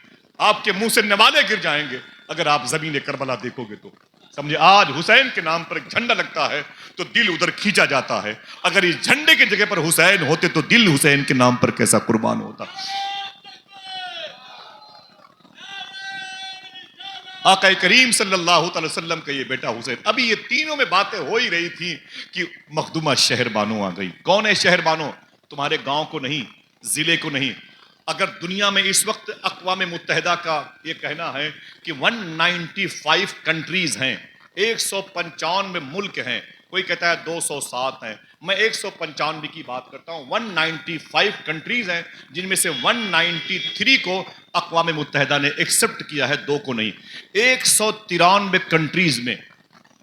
آپ کے منہ سے نوالے گر جائیں گے اگر آپ زمین کربلا دیکھو گے تو۔ سمجھے، آج حسین کے نام پر ایک جھنڈا لگتا ہے تو دل ادھر کھینچا جاتا ہے، اگر اس جھنڈے کی جگہ پر حسین ہوتے تو دل حسین کے نام پر کیسا قربان ہوتا۔ آقا کریم صلی اللہ تعالی وسلم کا یہ بیٹا حسین۔ ابھی یہ تینوں میں باتیں ہو ہی رہی تھی کہ مخدومہ شہر بانو آ گئی۔ کون ہے شہر بانو؟ تمہارے گاؤں کو نہیں، ضلع کو نہیں۔ اگر دنیا میں اس وقت اقوام متحدہ کا یہ کہنا ہے کہ 195 کنٹریز ہیں، 195 ملک ہیں، کوئی کہتا ہے 207 ہیں، میں 195 کی بات کرتا ہوں۔ 195 کنٹریز ہیں جن میں سے 193 کو اقوام متحدہ نے ایکسپٹ کیا ہے، 2 کو نہیں۔ 193 کنٹریز میں،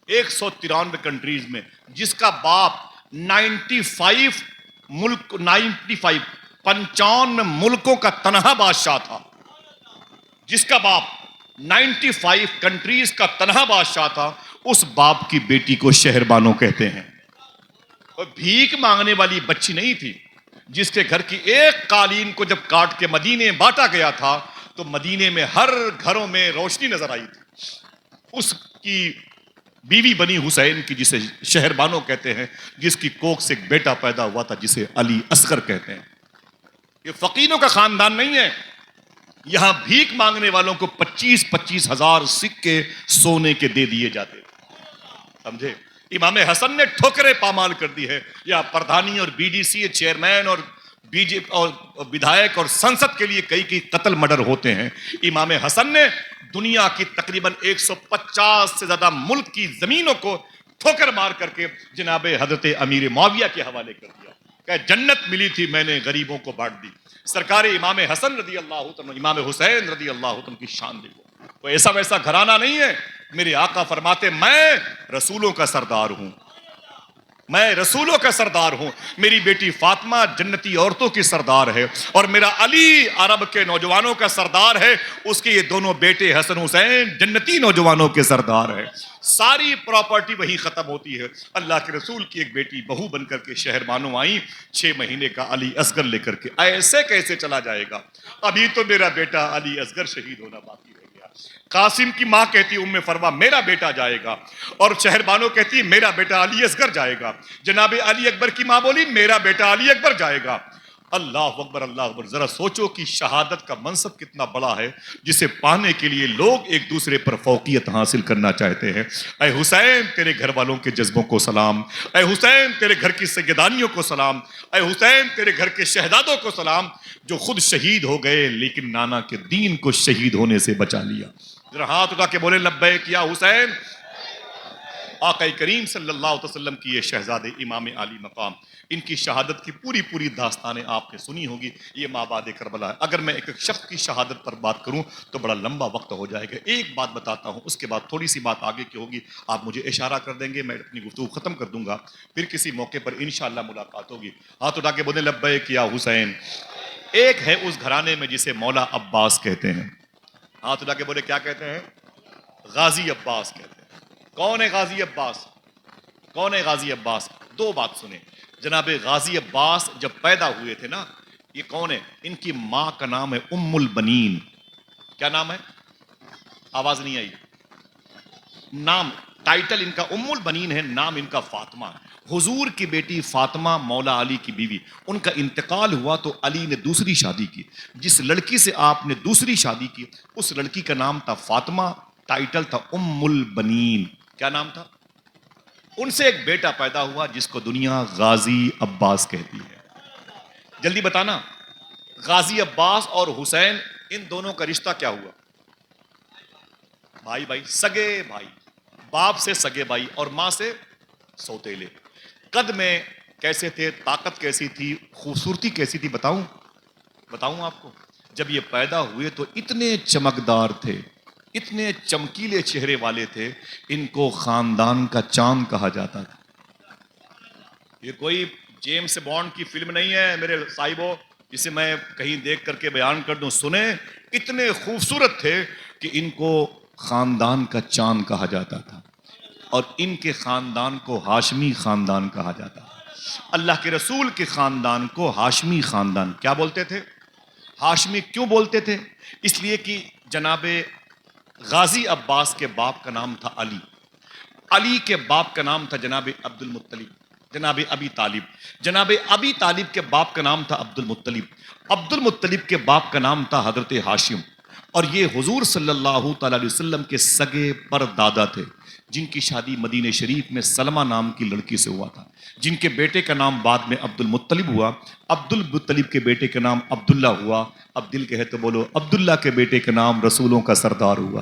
193 کنٹریز میں جس کا باپ 95 ملک، 95 ملکوں کا تنہا بادشاہ تھا، جس کا باپ 95 کنٹریز کا تنہا بادشاہ تھا، اس باپ کی بیٹی کو شہر بانو کہتے ہیں۔ اور بھیک مانگنے والی بچی نہیں تھی، جس کے گھر کی ایک قالین کو جب کاٹ کے مدینے بانٹا گیا تھا تو مدینے میں ہر گھروں میں روشنی نظر آئی تھی۔ اس کی بیوی بنی حسین کی، جسے شہر بانو کہتے ہیں، جس کی کوکھ سے ایک بیٹا پیدا ہوا تھا جسے علی اصغر کہتے ہیں۔ یہ فقیروں کا خاندان نہیں ہے، یہاں بھیک مانگنے والوں کو 25 ہزار سکے سونے کے دے دیے جاتے، سمجھے۔ امام حسن نے ٹھوکریں پامال کر دی ہے، یا پردھانی اور بی ڈی سی چیئرمین اور بی جے پی اور ودھائک اور سنسد کے لیے کئی قتل مرڈر ہوتے ہیں۔ امام حسن نے دنیا کی تقریباً 150 سے زیادہ ملک کی زمینوں کو ٹھوکر مار کر کے جناب حضرت امیر معاویہ کے حوالے کر دیا کہ جنت ملی تھی میں نے غریبوں کو بانٹ دی۔ سرکار امام حسن رضی اللہ عنہ، امام حسین رضی اللہ عنہ کی شان دیکھو، تو ایسا ویسا گھرانہ نہیں ہے۔ میرے آقا فرماتے میں رسولوں کا سردار ہوں، میں رسولوں کا سردار ہوں، میری بیٹی فاطمہ جنتی عورتوں کی سردار ہے، اور میرا علی عرب کے نوجوانوں کا سردار ہے، اس کے یہ دونوں بیٹے حسن حسین جنتی نوجوانوں کے سردار ہے۔ ساری پراپرٹی وہی ختم ہوتی ہے۔ اللہ کے رسول کی ایک بیٹی بہو بن کر کے شہر بانو آئیں، 6 مہینے کا علی اصغر لے کر کے۔ ایسے کیسے چلا جائے گا، ابھی تو میرا بیٹا علی اصغر شہید ہونا باقی رہ گیا۔ قاسم کی ماں کہتی ام فروہ میرا بیٹا جائے گا، اور شہر بانو کہتی میرا بیٹا علی اصغر جائے گا۔ جناب علی اکبر کی ماں بولی میرا بیٹا علی اکبر جائے گا۔ اللہ اکبر، اللہ اکبر۔ ذرا سوچو کہ شہادت کا منصب کتنا بڑا ہے، جسے پانے کے لیے لوگ ایک دوسرے پر فوقیت حاصل کرنا چاہتے ہیں۔ اے حسین تیرے گھر والوں کے جذبوں کو سلام، اے حسین تیرے گھر کی سیدانیوں کو سلام، اے حسین تیرے گھر کے شہزادوں کو سلام، جو خود شہید ہو گئے لیکن نانا کے دین کو شہید ہونے سے بچا لیا۔ ذرا ہاتھ اٹھا کے بولے لبیک یا حسین۔ آقا کریم صلی اللہ علیہ وسلم کی یہ شہزادے امام علی مقام، ان کی شہادت کی پوری پوری داستانیں آپ نے سنی ہوگی، یہ مابعد کربلا ہے۔ اگر میں ایک شخص کی شہادت پر بات کروں تو بڑا لمبا وقت ہو جائے گا، ایک بات بتاتا ہوں، اس کے بعد تھوڑی سی بات آگے کی ہوگی، آپ مجھے اشارہ کر دیں گے، میں اپنی گفتگو ختم کر دوں گا، پھر کسی موقع پر انشاءاللہ ملاقات ہوگی۔ ہاتھ اٹھا کے بولیں لبیک یا حسین۔ ایک ہے اس گھرانے میں جسے مولا عباس کہتے ہیں، ہاتھ اٹھا کے بولے کیا کہتے ہیں؟ غازی عباس کہتے ہیں۔ کون ہے غازی عباس؟ کون ہے غازی عباس؟ دو بات سنیں، جناب غازی عباس جب پیدا ہوئے تھے نا، یہ کون ہے؟ ان کی ماں کا نام ہے ام البنین۔ کیا نام ہے؟ آواز نہیں آئی۔ نام ٹائٹل ان کا ام البنین ہے، نام ان کا فاطمہ ہے۔ حضور کی بیٹی فاطمہ مولا علی کی بیوی، ان کا انتقال ہوا تو علی نے دوسری شادی کی، جس لڑکی سے آپ نے دوسری شادی کی اس لڑکی کا نام تھا فاطمہ، ٹائٹل تھا ام البنین۔ کیا نام تھا؟ ان سے ایک بیٹا پیدا ہوا جس کو دنیا غازی عباس کہتی ہے۔ جلدی بتانا، غازی عباس اور حسین ان دونوں کا رشتہ کیا ہوا؟ بھائی بھائی، سگے بھائی، باپ سے سگے بھائی اور ماں سے سوتیلے۔ قد میں کیسے تھے؟ طاقت کیسی تھی؟ خوبصورتی کیسی تھی؟ بتاؤں آپ کو؟ جب یہ پیدا ہوئے تو اتنے چمکدار تھے، اتنے چمکیلے چہرے والے تھے، ان کو خاندان کا چاند کہا جاتا تھا۔ یہ کوئی جیمز بانڈ کی فلم نہیں ہے میرے صاحبوں جسے میں کہیں دیکھ کر کے بیان کر دوں، سنیں، اتنے خوبصورت تھے کہ ان کو خاندان کا چاند کہا جاتا تھا، اور ان کے خاندان کو ہاشمی خاندان کہا جاتا تھا۔ اللہ کے رسول کے خاندان کو ہاشمی خاندان کیا بولتے تھے؟ ہاشمی کیوں بولتے تھے؟ اس لیے کہ جناب غازی عباس کے باپ کا نام تھا علی، علی کے باپ کا نام تھا جناب عبد المطلب، جناب ابی طالب، جناب ابی طالب کے باپ کا نام تھا عبد المطلب، عبد المطلب کے باپ کا نام تھا حضرت ہاشم، اور یہ حضور صلی اللہ تعالی علیہ وسلم کے سگے پر دادا تھے، جن کی شادی مدینہ شریف میں سلمہ نام کی لڑکی سے ہوا تھا، جن کے بیٹے کا نام بعد میں عبد المطلب ہوا، عبد المطلب کے بیٹے کا نام عبداللہ ہوا، اب دل کہے تو بولو عبداللہ کے بیٹے کا نام رسولوں کا سردار ہوا۔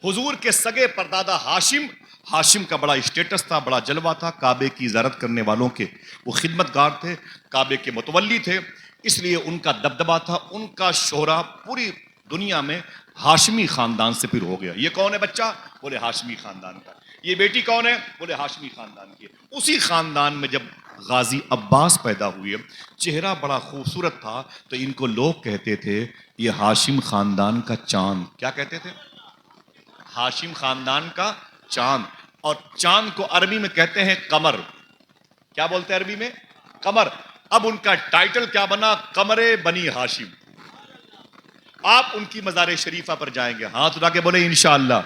حضور کے سگے پردادا ہاشم، ہاشم کا بڑا اسٹیٹس تھا، بڑا جلوہ تھا، کعبے کی زیارت کرنے والوں کے وہ خدمتگار تھے، کعبے کے متولی تھے، اس لیے ان کا دبدبہ تھا، ان کا شہرہ پوری دنیا میں ہاشمی خاندان سے پھر ہو گیا۔ یہ کون ہے بچہ؟ بولے ہاشمی خاندان کا۔ یہ بیٹی کون ہے؟ بولے ہاشمی خاندان کی۔ اسی خاندان میں جب غازی عباس پیدا ہوئے، چہرہ بڑا خوبصورت تھا، تو ان کو لوگ کہتے تھے یہ ہاشم خاندان کا چاند۔ کیا کہتے تھے؟ ہاشم خاندان کا چاند، اور چاند کو عربی میں کہتے ہیں قمر۔ کیا بولتے ہیں عربی میں؟ قمر۔ اب ان کا ٹائٹل کیا بنا؟ قمر بنی ہاشم۔ آپ ان کی مزار شریفہ پر جائیں گے، ہاتھ اٹھا کے بولے انشاءاللہ،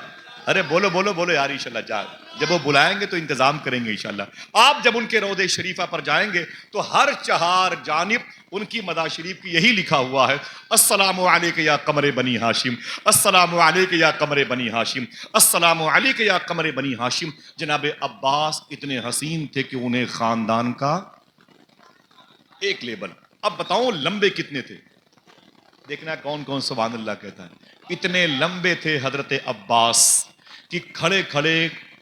ارے بولو بولو بولو یار انشاءاللہ، جائیں جب وہ بلائیں گے تو انتظام کریں گے انشاءاللہ۔ آپ جب ان کے روضہ شریفہ پر جائیں گے تو ہر چہار جانب ان کی مزار شریف کی یہی لکھا ہوا ہے، السلام علیک یا قمر بنی ہاشم، السلام علیک یا قمر بنی ہاشم، السلام علیک یا قمر بنی ہاشم۔ جناب عباس اتنے حسین تھے کہ انہیں خاندان کا ایک لیبل۔ اب بتاؤں لمبے کتنے تھے؟ دیکھنا کون کون سبحان اللہ کہتا ہے۔ اتنے لمبے تھے حضرت عباس کہ کھڑے کھڑے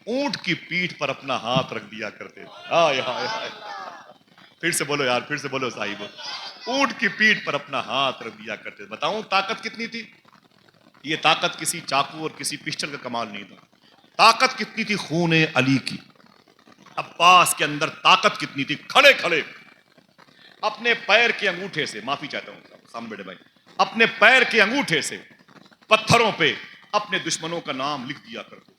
اونٹ کی پیٹھ پر اپنا ہاتھ رکھ دیا کرتے تھے۔ ہائے ہائے ہائے، پھر سے بولو یار، پھر سے بولو صاحب، اونٹ کی پیٹھ پر اپنا ہاتھ رکھ دیا کرتے تھے۔ بتاؤں طاقت کتنی تھی؟ یہ طاقت کسی چاقو اور کسی پسٹل کا کمال نہیں تھا، طاقت کتنی تھی؟ خون علی کی۔ عباس کے اندر طاقت کتنی تھی؟ کھڑے کھڑے اپنے پیر کے انگوٹھے سے، معافی چاہتا ہوں سامنے بیٹھے بھائی، اپنے پیر کے انگوٹھے سے پتھروں پہ اپنے دشمنوں کا نام لکھ دیا کرتے۔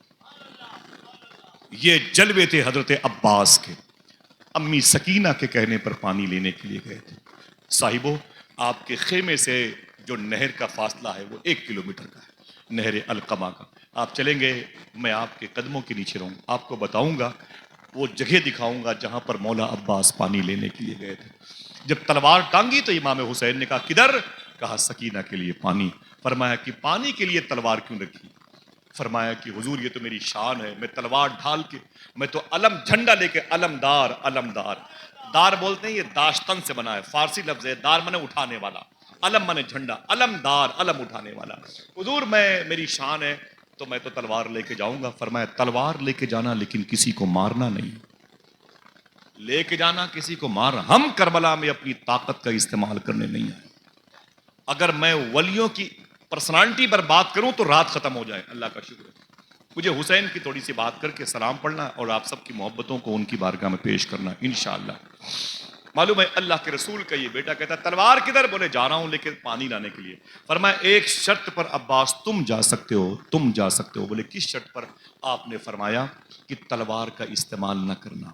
یہ جلوے تھے حضرت عباس کے۔ امی سکینہ کے کہنے پر پانی لینے کے لیے گئے تھے۔ صاحبوں، آپ کے خیمے سے جو نہر کا فاصلہ ہے وہ 1 کلومیٹر کا ہے، نہر القمہ کا۔ آپ چلیں گے، میں آپ کے قدموں کے نیچے رہوں، آپ کو بتاؤں گا، وہ جگہ دکھاؤں گا جہاں پر مولا عباس پانی لینے کے لیے گئے تھے۔ جب تلوار ٹانگی تو امام حسین نے کہا کدھر؟ کہا سکینہ کے لیے پانی۔ فرمایا کہ پانی کے لیے تلوار کیوں رکھی؟ فرمایا کہ حضور یہ تو میری شان ہے، میں تلوار ڈھال کے، میں تو علم جھنڈا لے کے، علمدار، علمدار، دار بولتے ہیں، یہ داشتن سے بنا ہے، فارسی لفظ ہے، دار منے اٹھانے والا، علم منے جھنڈا، علمدار، علم اٹھانے والا۔ حضور میں، میری شان ہے تو میں تو تلوار لے کے جاؤں گا. فرمایا تلوار لے کے جانا لیکن کسی کو مارنا نہیں, لے کے جانا کسی کو مارنا. ہم کربلا میں اپنی طاقت کا استعمال کرنے نہیں آئے. اگر میں ولیوں کی پرسنالٹی پر بات کروں تو رات ختم ہو جائے. اللہ کا شکر ہے مجھے حسین کی تھوڑی سی بات کر کے سلام پڑھنا اور آپ سب کی محبتوں کو ان کی بارگاہ میں پیش کرنا انشاءاللہ. معلوم ہے اللہ کے رسول کا یہ بیٹا کہتا ہے تلوار کدھر؟ بولے جا رہا ہوں لیکن پانی لانے کے لیے. فرمایا ایک شرط پر عباس تم جا سکتے ہو, تم جا سکتے ہو. بولے کس شرط پر؟ آپ نے فرمایا کہ تلوار کا استعمال نہ کرنا.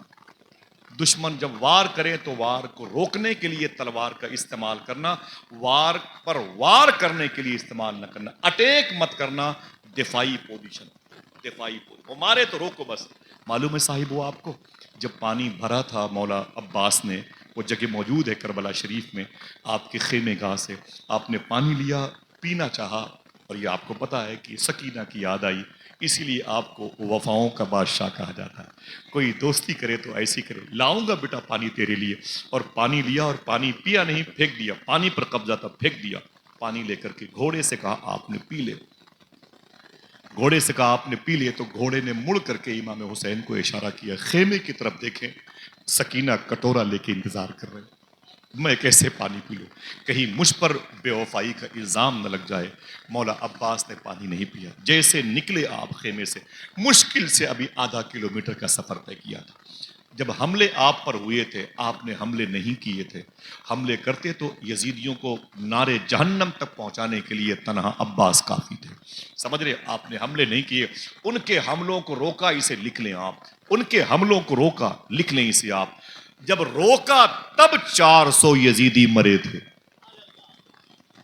دشمن جب وار کرے تو وار کو روکنے کے لیے تلوار کا استعمال کرنا, وار پر وار کرنے کے لیے استعمال نہ کرنا. اٹیک مت کرنا, دفاعی پوزیشن, دفاعی پوزیشن. وہ مارے تو روکو بس. معلوم ہے صاحب وہ آپ کو جب پانی بھرا تھا مولا عباس نے, وہ جگہ موجود ہے کربلا شریف میں, آپ کے خیمے گاہ سے آپ نے پانی لیا, پینا چاہا, اور یہ آپ کو پتا ہے کہ سکینہ کی یاد آئی, اسی لیے آپ کو وفاؤں کا بادشاہ کہا جاتا ہے. کوئی دوستی کرے تو ایسی کرے, لاؤں گا بیٹا پانی تیرے لیے, اور پانی لیا اور پانی پیا نہیں, پھینک دیا. پانی پر قبضہ تھا, پھینک دیا. پانی لے کر کے گھوڑے سے کہا آپ نے پی لے, گھوڑے سے کہا آپ نے پی لے. تو گھوڑے نے مڑ کر کے امام حسین کو اشارہ کیا, خیمے کی طرف دیکھیں, سکینہ کٹورا لے کے انتظار کر رہے ہیں, میں کیسے پانی پی لوں, کہیں مجھ پر بے وفائی کا الزام نہ لگ جائے. مولا عباس نے پانی نہیں پیا. جیسے نکلے آپ خیمے سے, مشکل سے ابھی آدھا کلومیٹر کا سفر طے کیا تھا. جب حملے آپ پر ہوئے تھے آپ نے حملے نہیں کیے تھے. حملے کرتے تو یزیدیوں کو نارے جہنم تک پہنچانے کے لیے تنہا عباس کافی تھے. سمجھ رہے, آپ نے حملے نہیں کیے, ان کے حملوں کو روکا. اسے لکھ لیں آپ, ان کے حملوں کو روکا, لکھ لیں اسے آپ. جب روکا تب 400 یزیدی مرے تھے,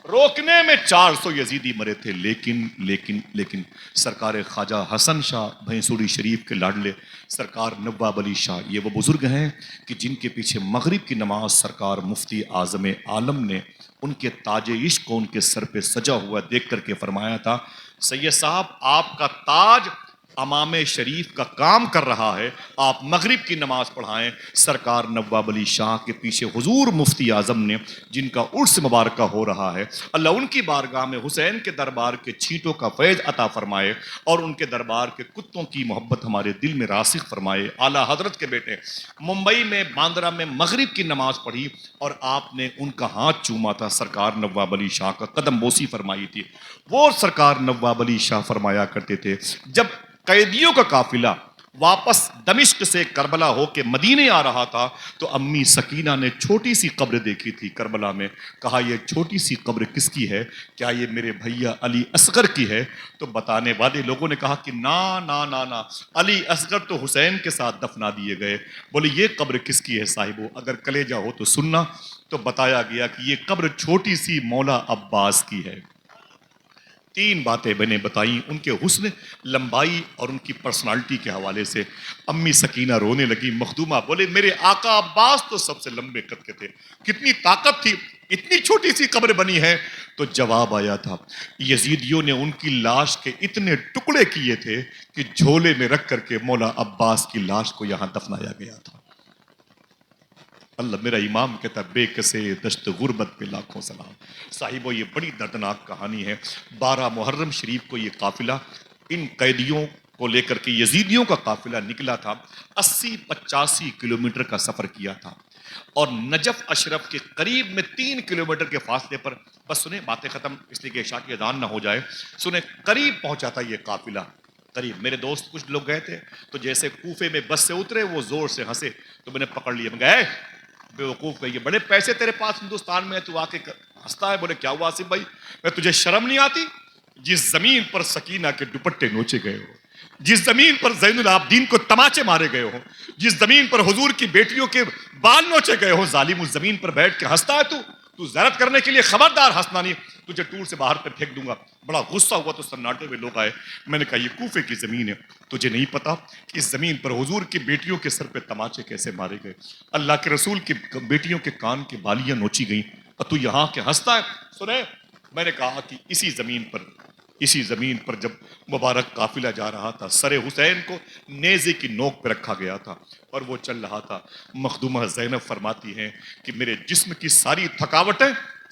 روکنے میں 400 یزیدی مرے تھے. لیکن لیکن لیکن سرکار خواجہ حسن شاہ بھینسوری شریف کے لاڈلے سرکار نواب علی شاہ, یہ وہ بزرگ ہیں کہ جن کے پیچھے مغرب کی نماز سرکار مفتی اعظم عالم نے ان کے تاج عشق کو ان کے سر پہ سجا ہوا دیکھ کر کے فرمایا تھا, سید صاحب آپ کا تاج امام شریف کا کام کر رہا ہے, آپ مغرب کی نماز پڑھائیں. سرکار نواب علی شاہ کے پیچھے حضور مفتی اعظم نے جن کا عرس مبارکہ ہو رہا ہے, اللہ ان کی بارگاہ میں حسین کے دربار کے چھینٹوں کا فیض عطا فرمائے, اور ان کے دربار کے کتوں کی محبت ہمارے دل میں راسخ فرمائے. اعلیٰ حضرت کے بیٹے ممبئی میں باندرا میں مغرب کی نماز پڑھی اور آپ نے ان کا ہاتھ چوما تھا, سرکار نواب علی شاہ کا قدم بوسی فرمائی تھی. وہ سرکار نواب علی شاہ فرمایا کرتے تھے جب قیدیوں کا قافلہ واپس دمشق سے کربلا ہو کے مدینے آ رہا تھا تو امی سکینہ نے چھوٹی سی قبر دیکھی تھی کربلا میں. کہا یہ چھوٹی سی قبر کس کی ہے؟ کیا یہ میرے بھیا علی اصغر کی ہے؟ تو بتانے والے لوگوں نے کہا کہ نا نا نا نا, علی اصغر تو حسین کے ساتھ دفنا دیے گئے. بولے یہ قبر کس کی ہے صاحبو, اگر کلیجہ ہو تو سننا. تو بتایا گیا کہ یہ قبر چھوٹی سی مولا عباس کی ہے. 3 باتیں میں نے بتائیں ان کے حسن, لمبائی اور ان کی پرسنالٹی کے حوالے سے. امی سکینہ رونے لگی. مخدومہ بولے میرے آقا عباس تو سب سے لمبے قد کے تھے, کتنی طاقت تھی, اتنی چھوٹی سی قبر بنی ہے. تو جواب آیا تھا, یزیدیوں نے ان کی لاش کے اتنے ٹکڑے کیے تھے کہ جھولے میں رکھ کر کے مولا عباس کی لاش کو یہاں دفنایا گیا تھا. اللہ, میرا امام کہتا ہے بے کسے دشت غربت پہ لاکھوں سلام. صاحبو یہ بڑی دردناک کہانی ہے. 12 محرم شریف کو یہ قافلہ ان قیدیوں کو لے کر کے یزیدیوں کا قافلہ نکلا تھا. 80-85 کلومیٹر کا سفر کیا تھا, اور نجف اشرف کے قریب میں 3 کلومیٹر کے فاصلے پر, بس سنیں باتیں ختم اس لیے کہ عشاء کی اذان نہ ہو جائے, سنیں قریب پہنچا تھا یہ قافلہ, قریب. میرے دوست کچھ لوگ گئے تھے تو جیسے کوفے میں بس سے اترے وہ زور سے ہنسے تو میں نے پکڑ لیا, میں گئے بیوقوف کہیے بڑے پیسے تیرے پاس ہندوستان میں ہے, تو آ کے ہنستا ہے. بولے کیا ہوا آصف بھائی, میں تجھے شرم نہیں آتی؟ جس زمین پر سکینہ کے دوپٹے نوچے گئے ہو, جس زمین پر زین العابدین کو تماچے مارے گئے ہو, جس زمین پر حضور کی بیٹیوں کے بال نوچے گئے ہو, ظالم اس زمین پر بیٹھ کے ہنستا ہے تو زیارت کرنے کے لیے خبردار ہنسنا نہیں, تجھے ٹور سے باہر پہ پھینک دوں گا. بڑا غصہ ہوا تو سناٹے میں لوگ آئے. میں نے کہا یہ کوفے کی زمین ہے, تجھے نہیں پتا کہ اس زمین پر حضور کی بیٹیوں کے سر پہ تماچے کیسے مارے گئے, اللہ کے رسول کی بیٹیوں کے کان کی بالیاں نوچی گئیں, اور تو یہاں کے ہنستا ہے. سنے, میں نے کہا کہ اسی زمین پر جب مبارک قافلہ جا رہا تھا, سر حسین کو نیزے کی نوک پہ رکھا گیا تھا اور وہ چل رہا تھا. مخدومہ زینب فرماتی ہیں کہ میرے جسم کی ساری تھکاوٹیں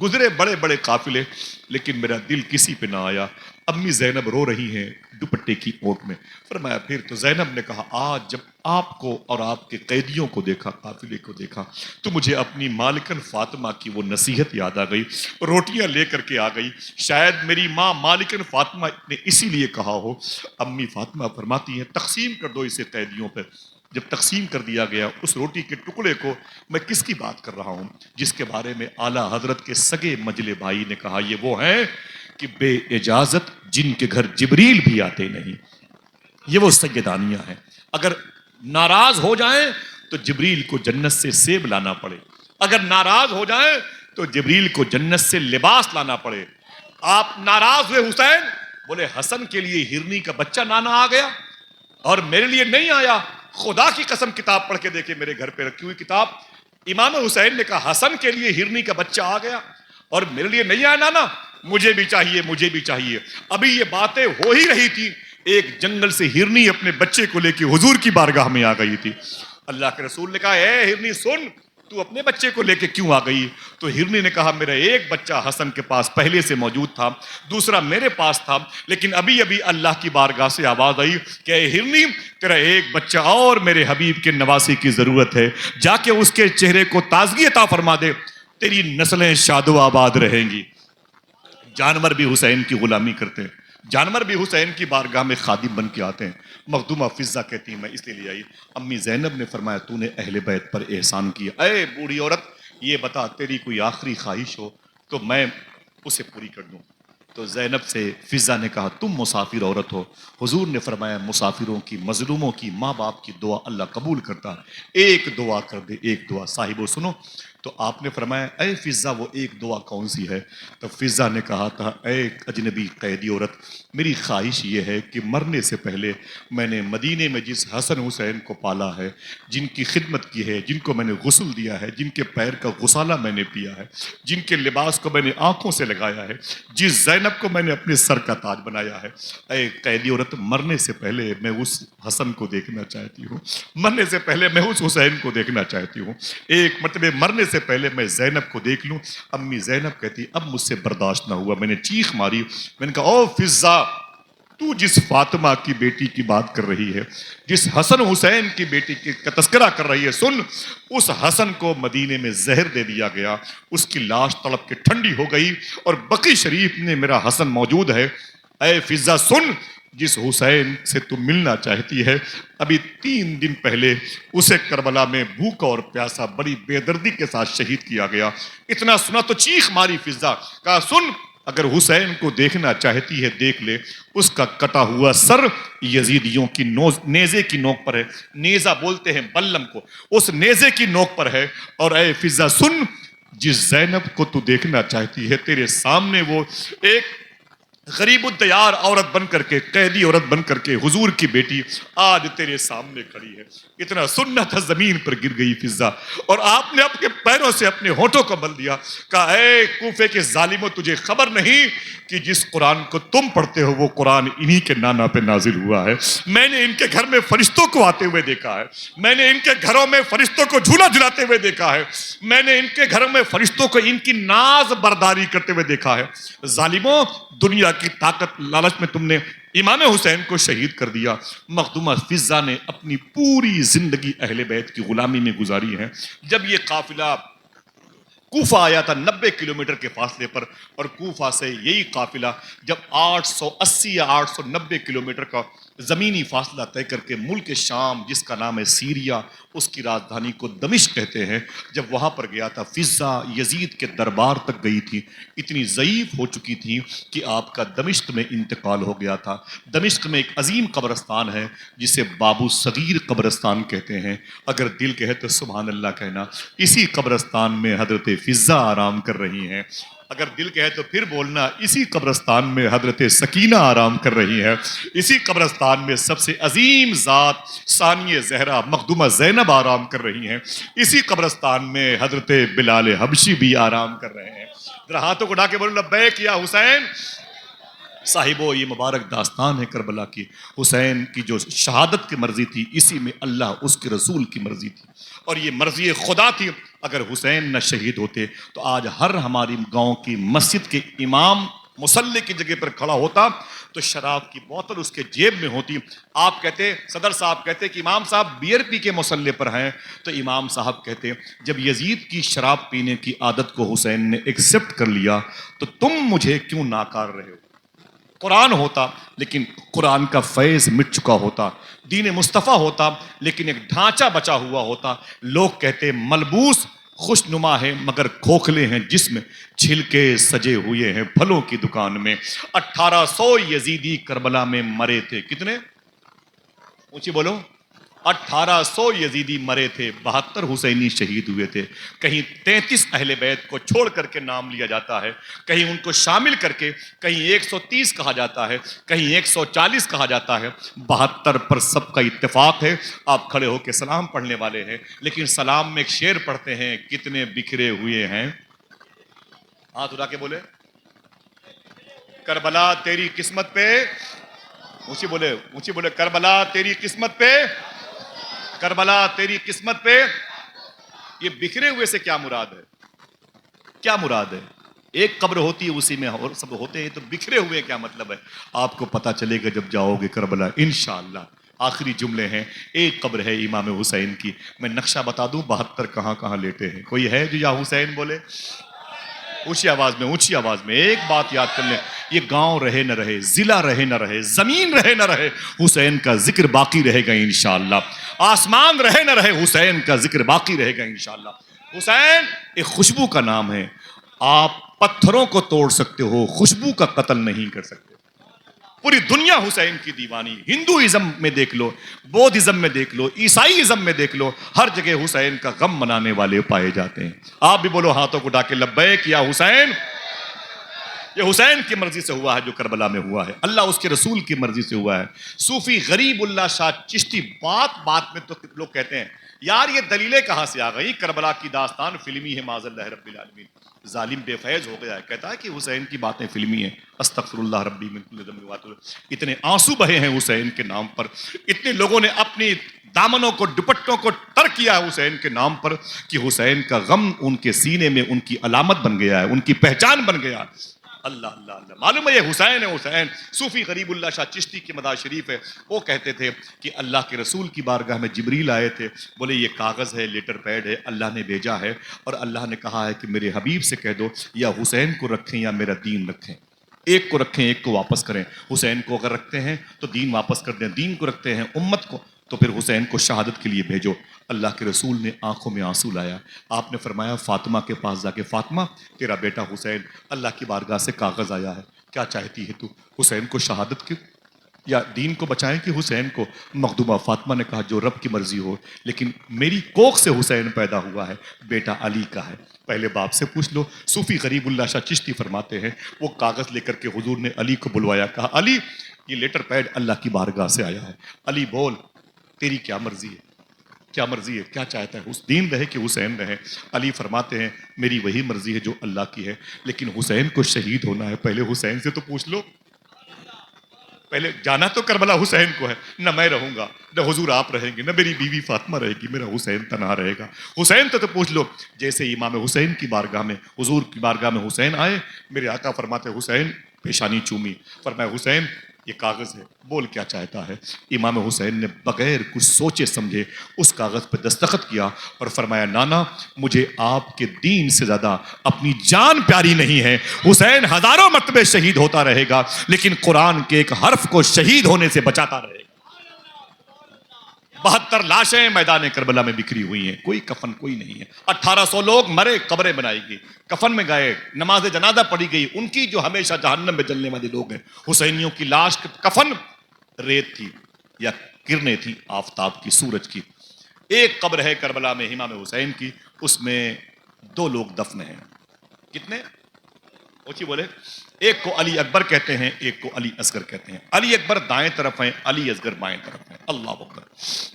گزرے بڑے بڑے قافلے، لیکن میرا دل کسی پہ نہ آیا۔ امی زینب رو رہی ہیں دوپٹے کی اوٹ میں۔ فرمایا پھر تو زینب نے کہا آج جب آپ کو اور آپ کے قیدیوں کو دیکھا، قافلے کو دیکھا، تو مجھے اپنی مالکن فاطمہ کی وہ نصیحت یاد آ گئی، روٹیاں لے کر کے آ گئی۔ شاید میری ماں مالکن فاطمہ نے اسی لیے کہا ہو۔ امی فاطمہ فرماتی ہیں تقسیم کر دو اسے قیدیوں پہ۔ جب تقسیم کر دیا گیا اس روٹی کے ٹکڑے کو، میں کس کی بات کر رہا ہوں؟ جس کے بارے میں اعلیٰ حضرت کے سگے مجلے بھائی نے کہا یہ وہ ہیں کہ بے اجازت جن کے گھر جبریل بھی آتے نہیں، یہ وہ سیدانیاں ہیں۔ اگر ناراض ہو جائیں تو جبریل کو جنت سے سیب لانا پڑے، اگر ناراض ہو جائیں تو جبریل کو جنت سے لباس لانا پڑے۔ آپ ناراض ہوئے حسین، بولے حسن کے لیے ہرنی کا بچہ نانا آ گیا اور میرے لیے نہیں آیا۔ خدا کی قسم کتاب پڑھ کے دیکھے، میرے گھر پہ رکھی ہوئی کتاب، امام حسین نے کہا حسن کے لیے ہرنی کا بچہ آ گیا اور میرے لیے نہیں آیا نانا، مجھے بھی چاہیے، مجھے بھی چاہیے۔ ابھی یہ باتیں ہو ہی رہی تھی، ایک جنگل سے ہرنی اپنے بچے کو لے کے حضور کی بارگاہ میں آ گئی تھی۔ اللہ کے رسول نے کہا اے ہرنی سن، تو اپنے بچے کو لے کے کیوں آ گئی؟ تو ہرنی نے کہا میرا ایک بچہ حسن کے پاس پہلے سے موجود تھا، دوسرا میرے پاس تھا، لیکن ابھی ابھی اللہ کی بارگاہ سے آواز آئی کہ اے ہرنی تیرا ایک بچہ اور میرے حبیب کے نواسی کی ضرورت ہے، جا کے اس کے چہرے کو تازگی عطا فرما دے، تیری نسلیں شاد و آباد رہیں گی۔ جانور بھی حسین کی غلامی کرتے ہیں، جانور بھی حسین کی بارگاہ میں خادم بن کے آتے ہیں۔ مخدومہ فضہ کہتی ہیں میں اس لیے لے آئی، امی زینب نے فرمایا تو نے اہل بیت پر احسان کیا، اے بوڑھی عورت یہ بتا تیری کوئی آخری خواہش ہو تو میں اسے پوری کر دوں۔ تو زینب سے فضہ نے کہا تم مسافر عورت ہو، حضور نے فرمایا مسافروں کی، مظلوموں کی، ماں باپ کی دعا اللہ قبول کرتا ہے، ایک دعا کر دے، ایک دعا۔ صاحبو سنو، تو آپ نے فرمایا اے فضہ وہ ایک دعا کون سی ہے؟ تو فضہ نے کہا تھا اے اجنبی قیدی عورت، میری خواہش یہ ہے کہ مرنے سے پہلے میں نے مدینے میں جس حسن حسین کو پالا ہے، جن کی خدمت کی ہے، جن کو میں نے غسل دیا ہے، جن کے پیر کا غسالہ میں نے پیا ہے، جن کے لباس کو میں نے آنکھوں سے لگایا ہے، جس زینب کو میں نے اپنے سر کا تاج بنایا ہے، اے قیدی عورت مرنے سے پہلے میں اس حسن کو دیکھنا چاہتی ہوں، مرنے سے پہلے میں اس حسین کو دیکھنا چاہتی ہوں، ایک مرتبہ مرنے سے پہلے میں زینب کو دیکھ لوں۔ امی زینب کہتی اب مجھ سے برداشت نہ ہوا، میں نے چیخ ماری، میں نے کہا او فضہ تو جس فاطمہ کی بیٹی کی بات کر رہی ہے، جس حسن حسین کی بیٹی کا تذکرہ کر رہی ہے، سن اس حسن کو مدینے میں زہر دے دیا گیا، اس کی لاش تڑپ کے ٹھنڈی ہو گئی اور بقی شریف میں میرا حسن موجود ہے۔ اے فضہ سن، جس حسین سے تم ملنا چاہتی ہے ابھی 3 دن پہلے اسے کربلا میں بھوکا اور پیاسا بڑی بے دردی کے ساتھ شہید کیا گیا۔ اتنا سنا تو چیخ ماری فضہ، کہا سن اگر حسین کو دیکھنا چاہتی ہے دیکھ لے، اس کا کٹا ہوا سر یزیدیوں کی نیزے کی نوک پر ہے، نیزہ بولتے ہیں بلم کو، اس نیزے کی نوک پر ہے۔ اور اے فضہ سن، جس زینب کو تو دیکھنا چاہتی ہے تیرے سامنے وہ ایک غریب الدیار عورت بن کر کے، قیدی عورت بن کر کے، حضور کی بیٹی آج تیرے سامنے کھڑی ہے۔ اتنا سننا تھا زمین پر گر گئی فضہ، اور آپ نے اپنے پیروں سے اپنے ہونٹوں کو مل دیا، کہا اے کوفے کے ظالموں تجھے خبر نہیں کہ جس قرآن کو تم پڑھتے ہو وہ قرآن انہی کے نانا پہ نازل ہوا ہے۔ میں نے ان کے گھر میں فرشتوں کو آتے ہوئے دیکھا ہے، میں نے ان کے گھروں میں فرشتوں کو جھولا جھلاتے ہوئے دیکھا ہے، میں نے ان کے گھروں میں فرشتوں کو ان کی ناز برداری کرتے ہوئے دیکھا ہے۔ ظالموں، دنیا کی طاقت لالچ میں تم نے امام حسین کو شہید کر دیا۔ مخدومہ فضہ نے اپنی پوری زندگی اہل بیت کی غلامی میں گزاری ہے۔ جب یہ قافلہ کوفہ آیا تھا 90 کلومیٹر کے فاصلے پر، اور کوفہ سے یہی قافلہ جب 880 یا 890 کلومیٹر کا زمینی فاصلہ طے کر کے ملک شام جس کا نام ہے سیریا، اس کی راجدھانی کو دمشق کہتے ہیں، جب وہاں پر گیا تھا فضہ یزید کے دربار تک گئی تھی، اتنی ضعیف ہو چکی تھی کہ آپ کا دمشق میں انتقال ہو گیا تھا۔ دمشق میں ایک عظیم قبرستان ہے جسے بابو صغیر قبرستان کہتے ہیں، اگر دل کہے تو سبحان اللہ کہنا۔ اسی قبرستان میں حضرت فضہ آرام کر رہی ہیں، اگر دل کہے تو پھر بولنا، اسی قبرستان میں حضرت سکینہ آرام کر رہی ہے، اسی قبرستان میں سب سے عظیم ذات ثانیہ زہرا مخدومہ زینب آرام کر رہی ہیں، اسی قبرستان میں حضرت بلال حبشی بھی آرام کر رہے ہیں۔ ذرا ہاتھوں کو اٹھا کے بولو لبیک یا حسین۔ صاحبو یہ مبارک داستان ہے کربلا کی. حسین کی جو شہادت کی مرضی تھی اسی میں اللہ اس کے رسول کی مرضی تھی اور یہ مرضی خدا تھی. اگر حسین نہ شہید ہوتے تو آج ہر ہماری گاؤں کی مسجد کے امام مصلی کی جگہ پر کھڑا ہوتا تو شراب کی بوتل اس کے جیب میں ہوتی. آپ کہتے صدر صاحب کہتے کہ امام صاحب بیئر پی کے مصلی پر ہیں, تو امام صاحب کہتے جب یزید کی شراب پینے کی عادت کو حسین نے ایکسپٹ کر لیا تو تم مجھے کیوں ناکار رہے ہو. قرآن ہوتا لیکن قرآن کا فیض مٹ چکا ہوتا, دین مصطفیٰ ہوتا لیکن ایک ڈھانچہ بچا ہوا ہوتا. لوگ کہتے ملبوس خوش نما ہے مگر کھوکھلے ہیں جسم, چھلکے سجے ہوئے ہیں پھلوں کی دکان میں. 1800 یزیدی کربلا میں مرے تھے. کتنے؟ اونچی بولو. 1800 یزیدی مرے تھے, 72 حسینی شہید ہوئے تھے. کہیں 33 اہل بیت کو چھوڑ کر کے نام لیا جاتا ہے, کہیں ان کو شامل کر کے کہیں 130 کہا جاتا ہے, کہیں 140 کہا جاتا ہے. 72 پر سب کا اتفاق ہے. آپ کھڑے ہو کے سلام پڑھنے والے ہیں لیکن سلام میں ایک شعر پڑھتے ہیں, کتنے بکھرے ہوئے ہیں. ہاتھ اٹھا کے بولے کربلا تیری قسمت پہ. اونچی بولے کربلا تیری قسمت پہ, کربلا تیری قسمت پہ. یہ بکھرے ہوئے سے کیا مراد ہے؟ کیا مراد ہے؟ ایک قبر ہوتی ہے اسی میں اور سب ہوتے ہیں, تو بکھرے ہوئے کیا مطلب ہے؟ آپ کو پتا چلے گا جب جاؤ گے کربلا انشاءاللہ. آخری جملے ہیں. ایک قبر ہے امام حسین کی, میں نقشہ بتا دوں 72 کہاں کہاں لیٹے ہیں. کوئی ہے جو یا حسین بولے؟ اونچی آواز میں ایک بات یاد کر لیں, یہ گاؤں رہے نہ رہے, ضلع رہے نہ رہے, زمین رہے نہ رہے, حسین کا ذکر باقی رہے گا انشاءاللہ. آسمان رہے نہ رہے, حسین کا ذکر باقی رہے گا انشاءاللہ. حسین ایک خوشبو کا نام ہے. آپ پتھروں کو توڑ سکتے ہو, خوشبو کا قتل نہیں کر سکتے. پوری دنیا حسین کی دیوانی, ہندوازم میں دیکھ لو, بودھزم میں دیکھ لو, عیسائیزم میں دیکھ لو, ہر جگہ حسین کا غم منانے والے پائے جاتے ہیں. آپ بھی بولو ہاتھوں کو اٹھا کے لبیک یا حسین. یہ حسین کی مرضی سے ہوا ہے جو کربلا میں ہوا ہے, اللہ اس کے رسول کی مرضی سے ہوا ہے. صوفی غریب اللہ شاہ چشتی بات میں تو لوگ کہتے ہیں یار یہ دلیلیں کہاں سے آ گئی, کربلا کی داستان فلمی ہے معاذ اللہ رب العالمین. ظالم بے فیض ہو گیا ہے, کہتا ہے کہ حسین کی باتیں فلمی ہیں. استغفر اللہ ربی من کل ذنب. اتنے آنسو بہے ہیں حسین کے نام پر, اتنے لوگوں نے اپنی دامنوں کو دوپٹوں کو تر کیا ہے حسین کے نام پر کہ حسین کا غم ان کے سینے میں ان کی علامت بن گیا ہے, ان کی پہچان بن گیا. اللہ اللہ اللہ, معلوم ہے یہ حسین ہے حسین. صوفی غریب اللہ شاہ چشتی کی مدار شریف ہے, وہ کہتے تھے کہ اللہ کے رسول کی بارگاہ میں جبریل آئے تھے, بولے یہ کاغذ ہے, لیٹر پیڈ ہے, اللہ نے بھیجا ہے اور اللہ نے کہا ہے کہ میرے حبیب سے کہہ دو یا حسین کو رکھیں یا میرا دین رکھیں, ایک کو رکھیں ایک کو واپس کریں. حسین کو اگر رکھتے ہیں تو دین واپس کر دیں, دین کو رکھتے ہیں امت کو تو پھر حسین کو شہادت کے لیے بھیجو. اللہ کے رسول نے آنکھوں میں آنسو لایا. آپ نے فرمایا فاطمہ کے پاس جا کے, فاطمہ تیرا بیٹا حسین اللہ کی بارگاہ سے کاغذ آیا ہے, کیا چاہتی ہے تو, حسین کو شہادت کی یا دین کو بچائیں کہ حسین کو؟ مخدومہ فاطمہ نے کہا جو رب کی مرضی ہو, لیکن میری کوکھ سے حسین پیدا ہوا ہے, بیٹا علی کا ہے, پہلے باپ سے پوچھ لو. صوفی غریب اللہ شاہ چشتی فرماتے ہیں وہ کاغذ لے کر کے حضور نے علی کو بلوایا, کہا علی یہ لیٹر پیڈ اللہ کی بارگاہ سے آیا ہے, علی بول تیری کیا مرضی ہے, کیا مرضی ہے, کیا چاہتا ہے, اس دین رہے کہ حسین رہے؟ علی فرماتے ہیں میری وہی مرضی ہے جو اللہ کی ہے, لیکن حسین کو شہید ہونا ہے, پہلے حسین سے تو پوچھ لو. پہلے جانا تو کربلا حسین کو ہے, نہ میں رہوں گا نہ حضور آپ رہیں گے نہ میری بیوی فاطمہ رہے گی, میرا حسین تنہا رہے گا. حسین تو پوچھ لو. جیسے امام حسین کی بارگاہ میں حضور کی بارگاہ میں حسین آئے, میرے آقا فرماتے حسین پیشانی چومی, فرمایا حسین یہ کاغذ ہے, بول کیا چاہتا ہے. امام حسین نے بغیر کچھ سوچے سمجھے اس کاغذ پہ دستخط کیا اور فرمایا نانا مجھے آپ کے دین سے زیادہ اپنی جان پیاری نہیں ہے. حسین ہزاروں مرتبے شہید ہوتا رہے گا لیکن قرآن کے ایک حرف کو شہید ہونے سے بچاتا رہے گا. 72 لاشیں میدان کربلا میں بکھری ہوئی ہیں, کوئی کفن کوئی نہیں ہے. 1800 لوگ مرے, قبریں بنائی گئی, کفن میں گئے, نماز جنازہ پڑھی گئی, ان کی جو ہمیشہ جہنم میں جلنے والے لوگ ہیں. حسینیوں کی لاش کفن ریت تھی یا کرنیں تھی آفتاب کی, سورج کی. ایک قبر ہے کربلا میں امام حسین کی, اس میں 2 لوگ دفن ہیں. کتنے؟ اوچی بولے ایک کو علی اکبر کہتے ہیں، ایک کو علی اصغر کہتے ہیں۔ علی اکبر دائیں طرف ہیں، علی اصغر بائیں طرف ہیں۔ اللہ اکبر،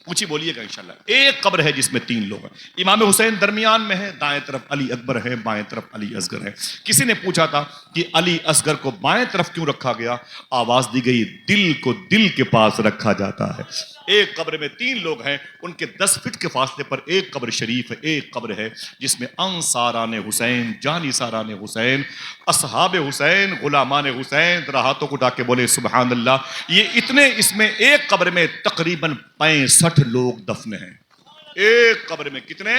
اونچی بولیے گا انشاءاللہ۔ ایک قبر ہے جس میں 3 لوگ ہیں، امام حسین درمیان میں ہے، دائیں طرف علی اکبر ہے، بائیں طرف علی اصغر ہے۔ کسی نے پوچھا تھا کہ علی اصغر کو بائیں طرف کیوں رکھا گیا؟ آواز دی گئی، دل کو دل کے پاس رکھا جاتا ہے۔ ایک قبر میں 3 لوگ ہیں، ان کے 10 فٹ کے فاصلے پر ایک قبر شریف ہے، ایک قبر ہے جس میں انصاران حسین، جانثاران حسین، اصحاب حسین، غلامان حسین، ذرا ہاتھوں کو اٹھا کے بولے سبحان اللہ۔ یہ اتنے، اس میں ایک قبر میں تقریباً 65 لوگ دفن ہیں۔ ایک قبر میں کتنے؟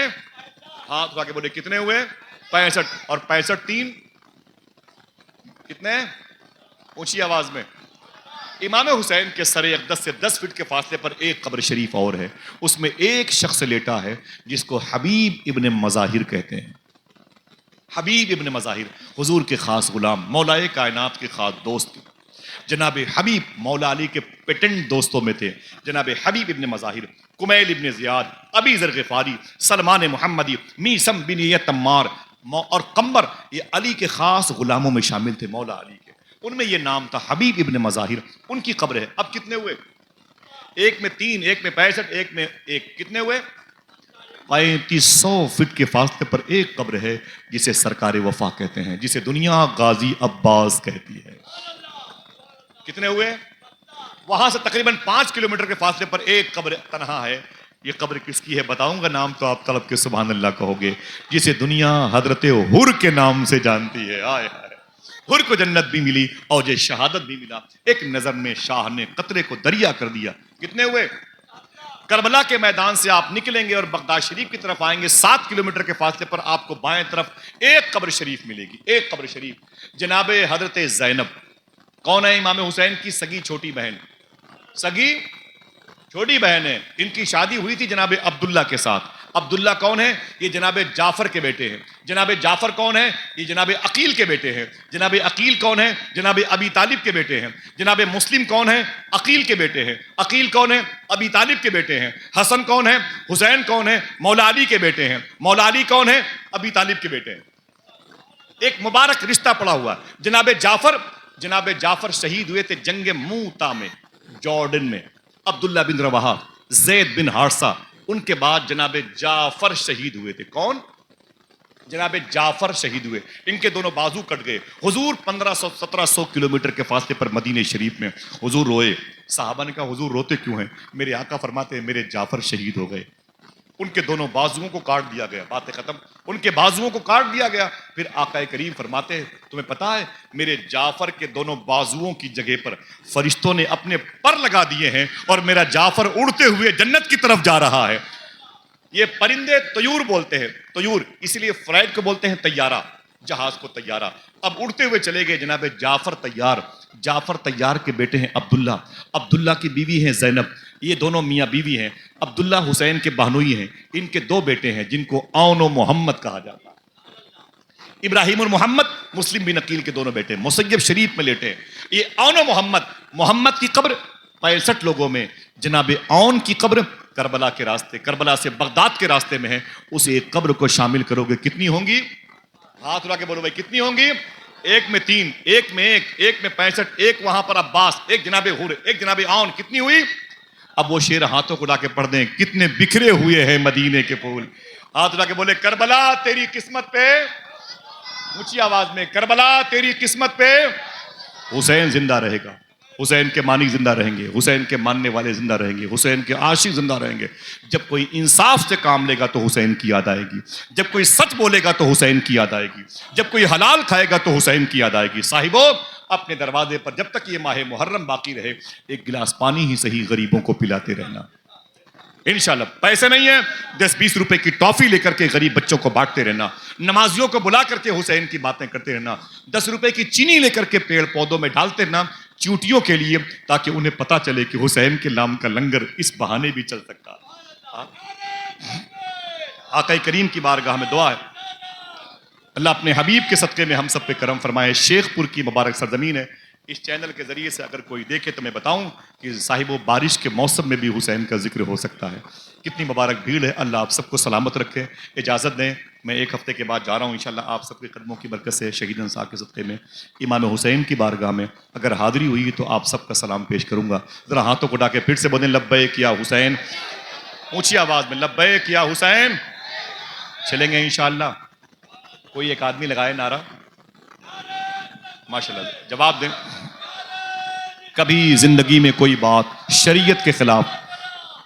ہاتھ اٹھا کے بولے کتنے ہوئے؟ 65، اور 65 3 کتنے؟ اونچی آواز میں۔ امام حسین کے سر اقدس سے 10 فٹ کے فاصلے پر ایک قبر شریف اور ہے، اس میں ایک شخص لیٹا ہے جس کو حبیب ابن مظاہر کہتے ہیں۔ حبیب ابن مظاہر حضور کے خاص غلام، مولا کائنات کے خاص دوست، جناب حبیب مولا علی کے پیٹنٹ دوستوں میں تھے۔ جناب حبیب ابن مظاہر، کمیل ابن زیاد، ابی ذر غفاری، سلمان محمدی، میسم بن یتمار اور قمبر، یہ علی کے خاص غلاموں میں شامل تھے، مولا علی کے۔ ان میں یہ نام تھا حبیب ابن مظاہر، ان کی قبر ہے۔ اب کتنے ہوئے؟ ایک میں 3، ایک میں 65، ایک میں ایک، کتنے ہوئے؟ 3500 فٹ کے فاصلے پر ایک قبر ہے جسے سرکار وفا کہتے ہیں، جسے دنیا غازی عباس کہتی ہے۔ کتنے ہوئے؟ وہاں سے تقریباً 5 کلومیٹر کے فاصلے پر ایک قبر تنہا ہے۔ یہ قبر کس کی ہے بتاؤں گا، نام تو آپ طلب کے سبحان اللہ کہو گے، جسے دنیا حضرت حر کے نام سے جانتی ہے۔ آئے ہائے، حر کو جنت بھی ملی اور یہ شہادت بھی ملا۔ ایک نظر میں شاہ نے قطرے کو دریا کر دیا۔ کتنے ہوئے؟ کربلا کے میدان سے آپ نکلیں گے اور بغداد شریف کی طرف آئیں گے، 7 کلومیٹر کے فاصلے پر آپ کو بائیں طرف ایک قبر شریف ملے گی، ایک قبر شریف۔ جناب حضرت زینب کون ہے؟ امام حسین کی سگی چھوٹی بہن، سگی چھوٹی بہن ہے۔ ان کی شادی ہوئی تھی جناب عبداللہ کے ساتھ۔ عبداللہ کون ہے؟ یہ جناب جعفر کے بیٹے ہیں۔ جناب جعفر کون ہے؟ یہ جناب عقیل کے بیٹے ہیں۔ جناب عقیل کون ہے؟ جناب ابی طالب کے بیٹے ہیں۔ جناب مسلم کون ہے؟ عقیل کے بیٹے ہیں۔ عقیل کون ہے؟ ابی طالب کے بیٹے ہیں۔ حسن کون ہے؟ حسین کون ہے؟ مولا علی کے بیٹے ہیں۔ مولا علی کون ہے؟ ابی طالب کے بیٹے ہیں۔ ایک مبارک رشتہ پڑا ہوا۔ جناب جعفر شہید ہوئے تھے جنگ موتا میں، جارڈن میں۔ عبداللہ بن رواحہ، زید بن حارثہ، ان کے بعد جناب جعفر شہید ہوئے تھے۔ کون؟ جناب جعفر شہید ہوئے، ان کے دونوں بازو کٹ گئے۔ حضور 1500-1700 کلومیٹر کے فاصلے پر مدینہ شریف میں حضور روئے۔ صحابہ نے کہا حضور روتے کیوں ہیں؟ میرے آقا فرماتے ہیں میرے جعفر شہید ہو گئے، ان کے دونوں بازوؤں کو کاٹ دیا گیا۔ باتیں ختم، ان کے بازوؤں کو کاٹ دیا گیا۔ پھر آقا کریم فرماتے ہیں تمہیں پتا ہے میرے جعفر کے دونوں بازوؤں کی جگہ پر فرشتوں نے اپنے پر لگا دیے ہیں اور میرا جعفر اڑتے ہوئے جنت کی طرف جا رہا ہے۔ یہ پرندے طیور بولتے ہیں، طیور اس لیے فلائٹ کو بولتے ہیں طیارہ، جہاز کو طیارہ۔ اب اڑتے ہوئے چلے گئے جناب جعفر طیار۔ جعفر طیار کے بیٹے ہیں عبداللہ، عبداللہ کی بیوی ہیں زینب، یہ دونوں میاں بیوی ہیں۔ عبداللہ حسین کے بہنوئی ہیں، ان کے 2 بیٹے ہیں جن کو اون و محمد کہا جاتا ہے۔ ابراہیم اور محمد، مسلم بن عقیل کے دونوں بیٹے مسیب شریف میں لیٹے ہیں۔ یہ اون و محمد کی قبر 65 لوگوں میں، جناب اون کی قبر کربلا کے راستے، کربلا سے بغداد کے راستے میں ہے۔ اس ایک قبر کو شامل کرو گے کتنی ہوں گی؟ ہاتھ اٹھا کے بولو بھائی کتنی ہوں گی؟ ایک میں 3، ایک میں 1، ایک میں 65، ایک وہاں پر عباس، ایک جناب حر، ایک جناب اون، کتنی ہوئی؟ اب وہ شعر ہاتھوں کو اٹھا کے پڑھ دیں، کتنے بکھرے ہوئے ہیں مدینے کے پھول۔ ہاتھ اٹھا کے بولے کربلا تیری قسمت پہ، اونچی آواز میں، کربلا تیری قسمت پہ حسین زندہ رہے گا، حسین کے مانی زندہ رہیں گے، حسین کے ماننے والے زندہ رہیں گے، حسین کے عاشق زندہ رہیں گے۔ جب کوئی انصاف سے کام لے گا تو حسین کی یاد آئے گی، جب کوئی سچ بولے گا تو حسین کی یاد آئے گی، جب کوئی حلال کھائے گا تو حسین کی یاد آئے گی۔ صاحبوں، اپنے دروازے پر جب تک یہ ماہ محرم باقی رہے ایک گلاس پانی ہی صحیح غریبوں کو پلاتے رہنا۔ انشاءاللہ پیسے نہیں ہیں، 10-20 روپے کی ٹافی لے کر کے غریب بچوں کو بانٹتے رہنا، نمازیوں کو بلا کر کے حسین کی باتیں کرتے رہنا، 10 روپے کی چینی لے کر کے پیڑ پودوں میں ڈالتے رہنا چیوٹیوں کے لیے، تاکہ انہیں پتا چلے کہ حسین کے نام کا لنگر اس بہانے بھی چل سکتا۔ آقا کریم کی بارگاہ میں دعا ہے اللہ اپنے حبیب کے صدقے میں ہم سب پہ کرم فرمائے۔ شیخ پور کی مبارک سرزمین ہے، اس چینل کے ذریعے سے اگر کوئی دیکھے تو میں بتاؤں کہ صاحب و بارش کے موسم میں بھی حسین کا ذکر ہو سکتا ہے. کتنی مبارک بھیڑ ہے. اللہ آپ سب کو سلامت رکھے. اجازت دیں میں ایک ہفتے کے بعد جا رہا ہوں انشاءاللہ آپ سب کے قدموں کی برکت سے شہید انصار کے صدقے میں امام حسین کی بارگاہ میں اگر حاضری ہوئی تو آپ سب کا سلام پیش کروں گا. ذرا ہاتھوں کو اٹھا کے پھر سے بولیں لبیک یا حسین, اونچی آواز میں لبیک یا حسین. چلیں گے انشاءاللہ. کوئی ایک آدمی لگائے نعرہ, ماشاءاللہ جواب دیں. کبھی زندگی میں کوئی بات شریعت کے خلاف,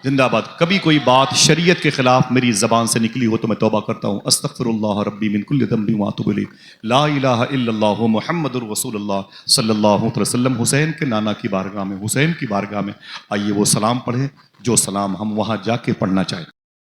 زندہ باد, کبھی کوئی بات شریعت کے خلاف میری زبان سے نکلی ہو تو میں توبہ کرتا ہوں. استغفر اللہ ربی من کل ذنب واتوب الیہ. لا الہ الا اللہ محمد الرسول اللہ صلی اللہ علیہ وسلم. حسین کے نانا کی بارگاہ میں, حسین کی بارگاہ میں آئیے وہ سلام پڑھیں جو سلام ہم وہاں جا کے پڑھنا چاہتے ہیں.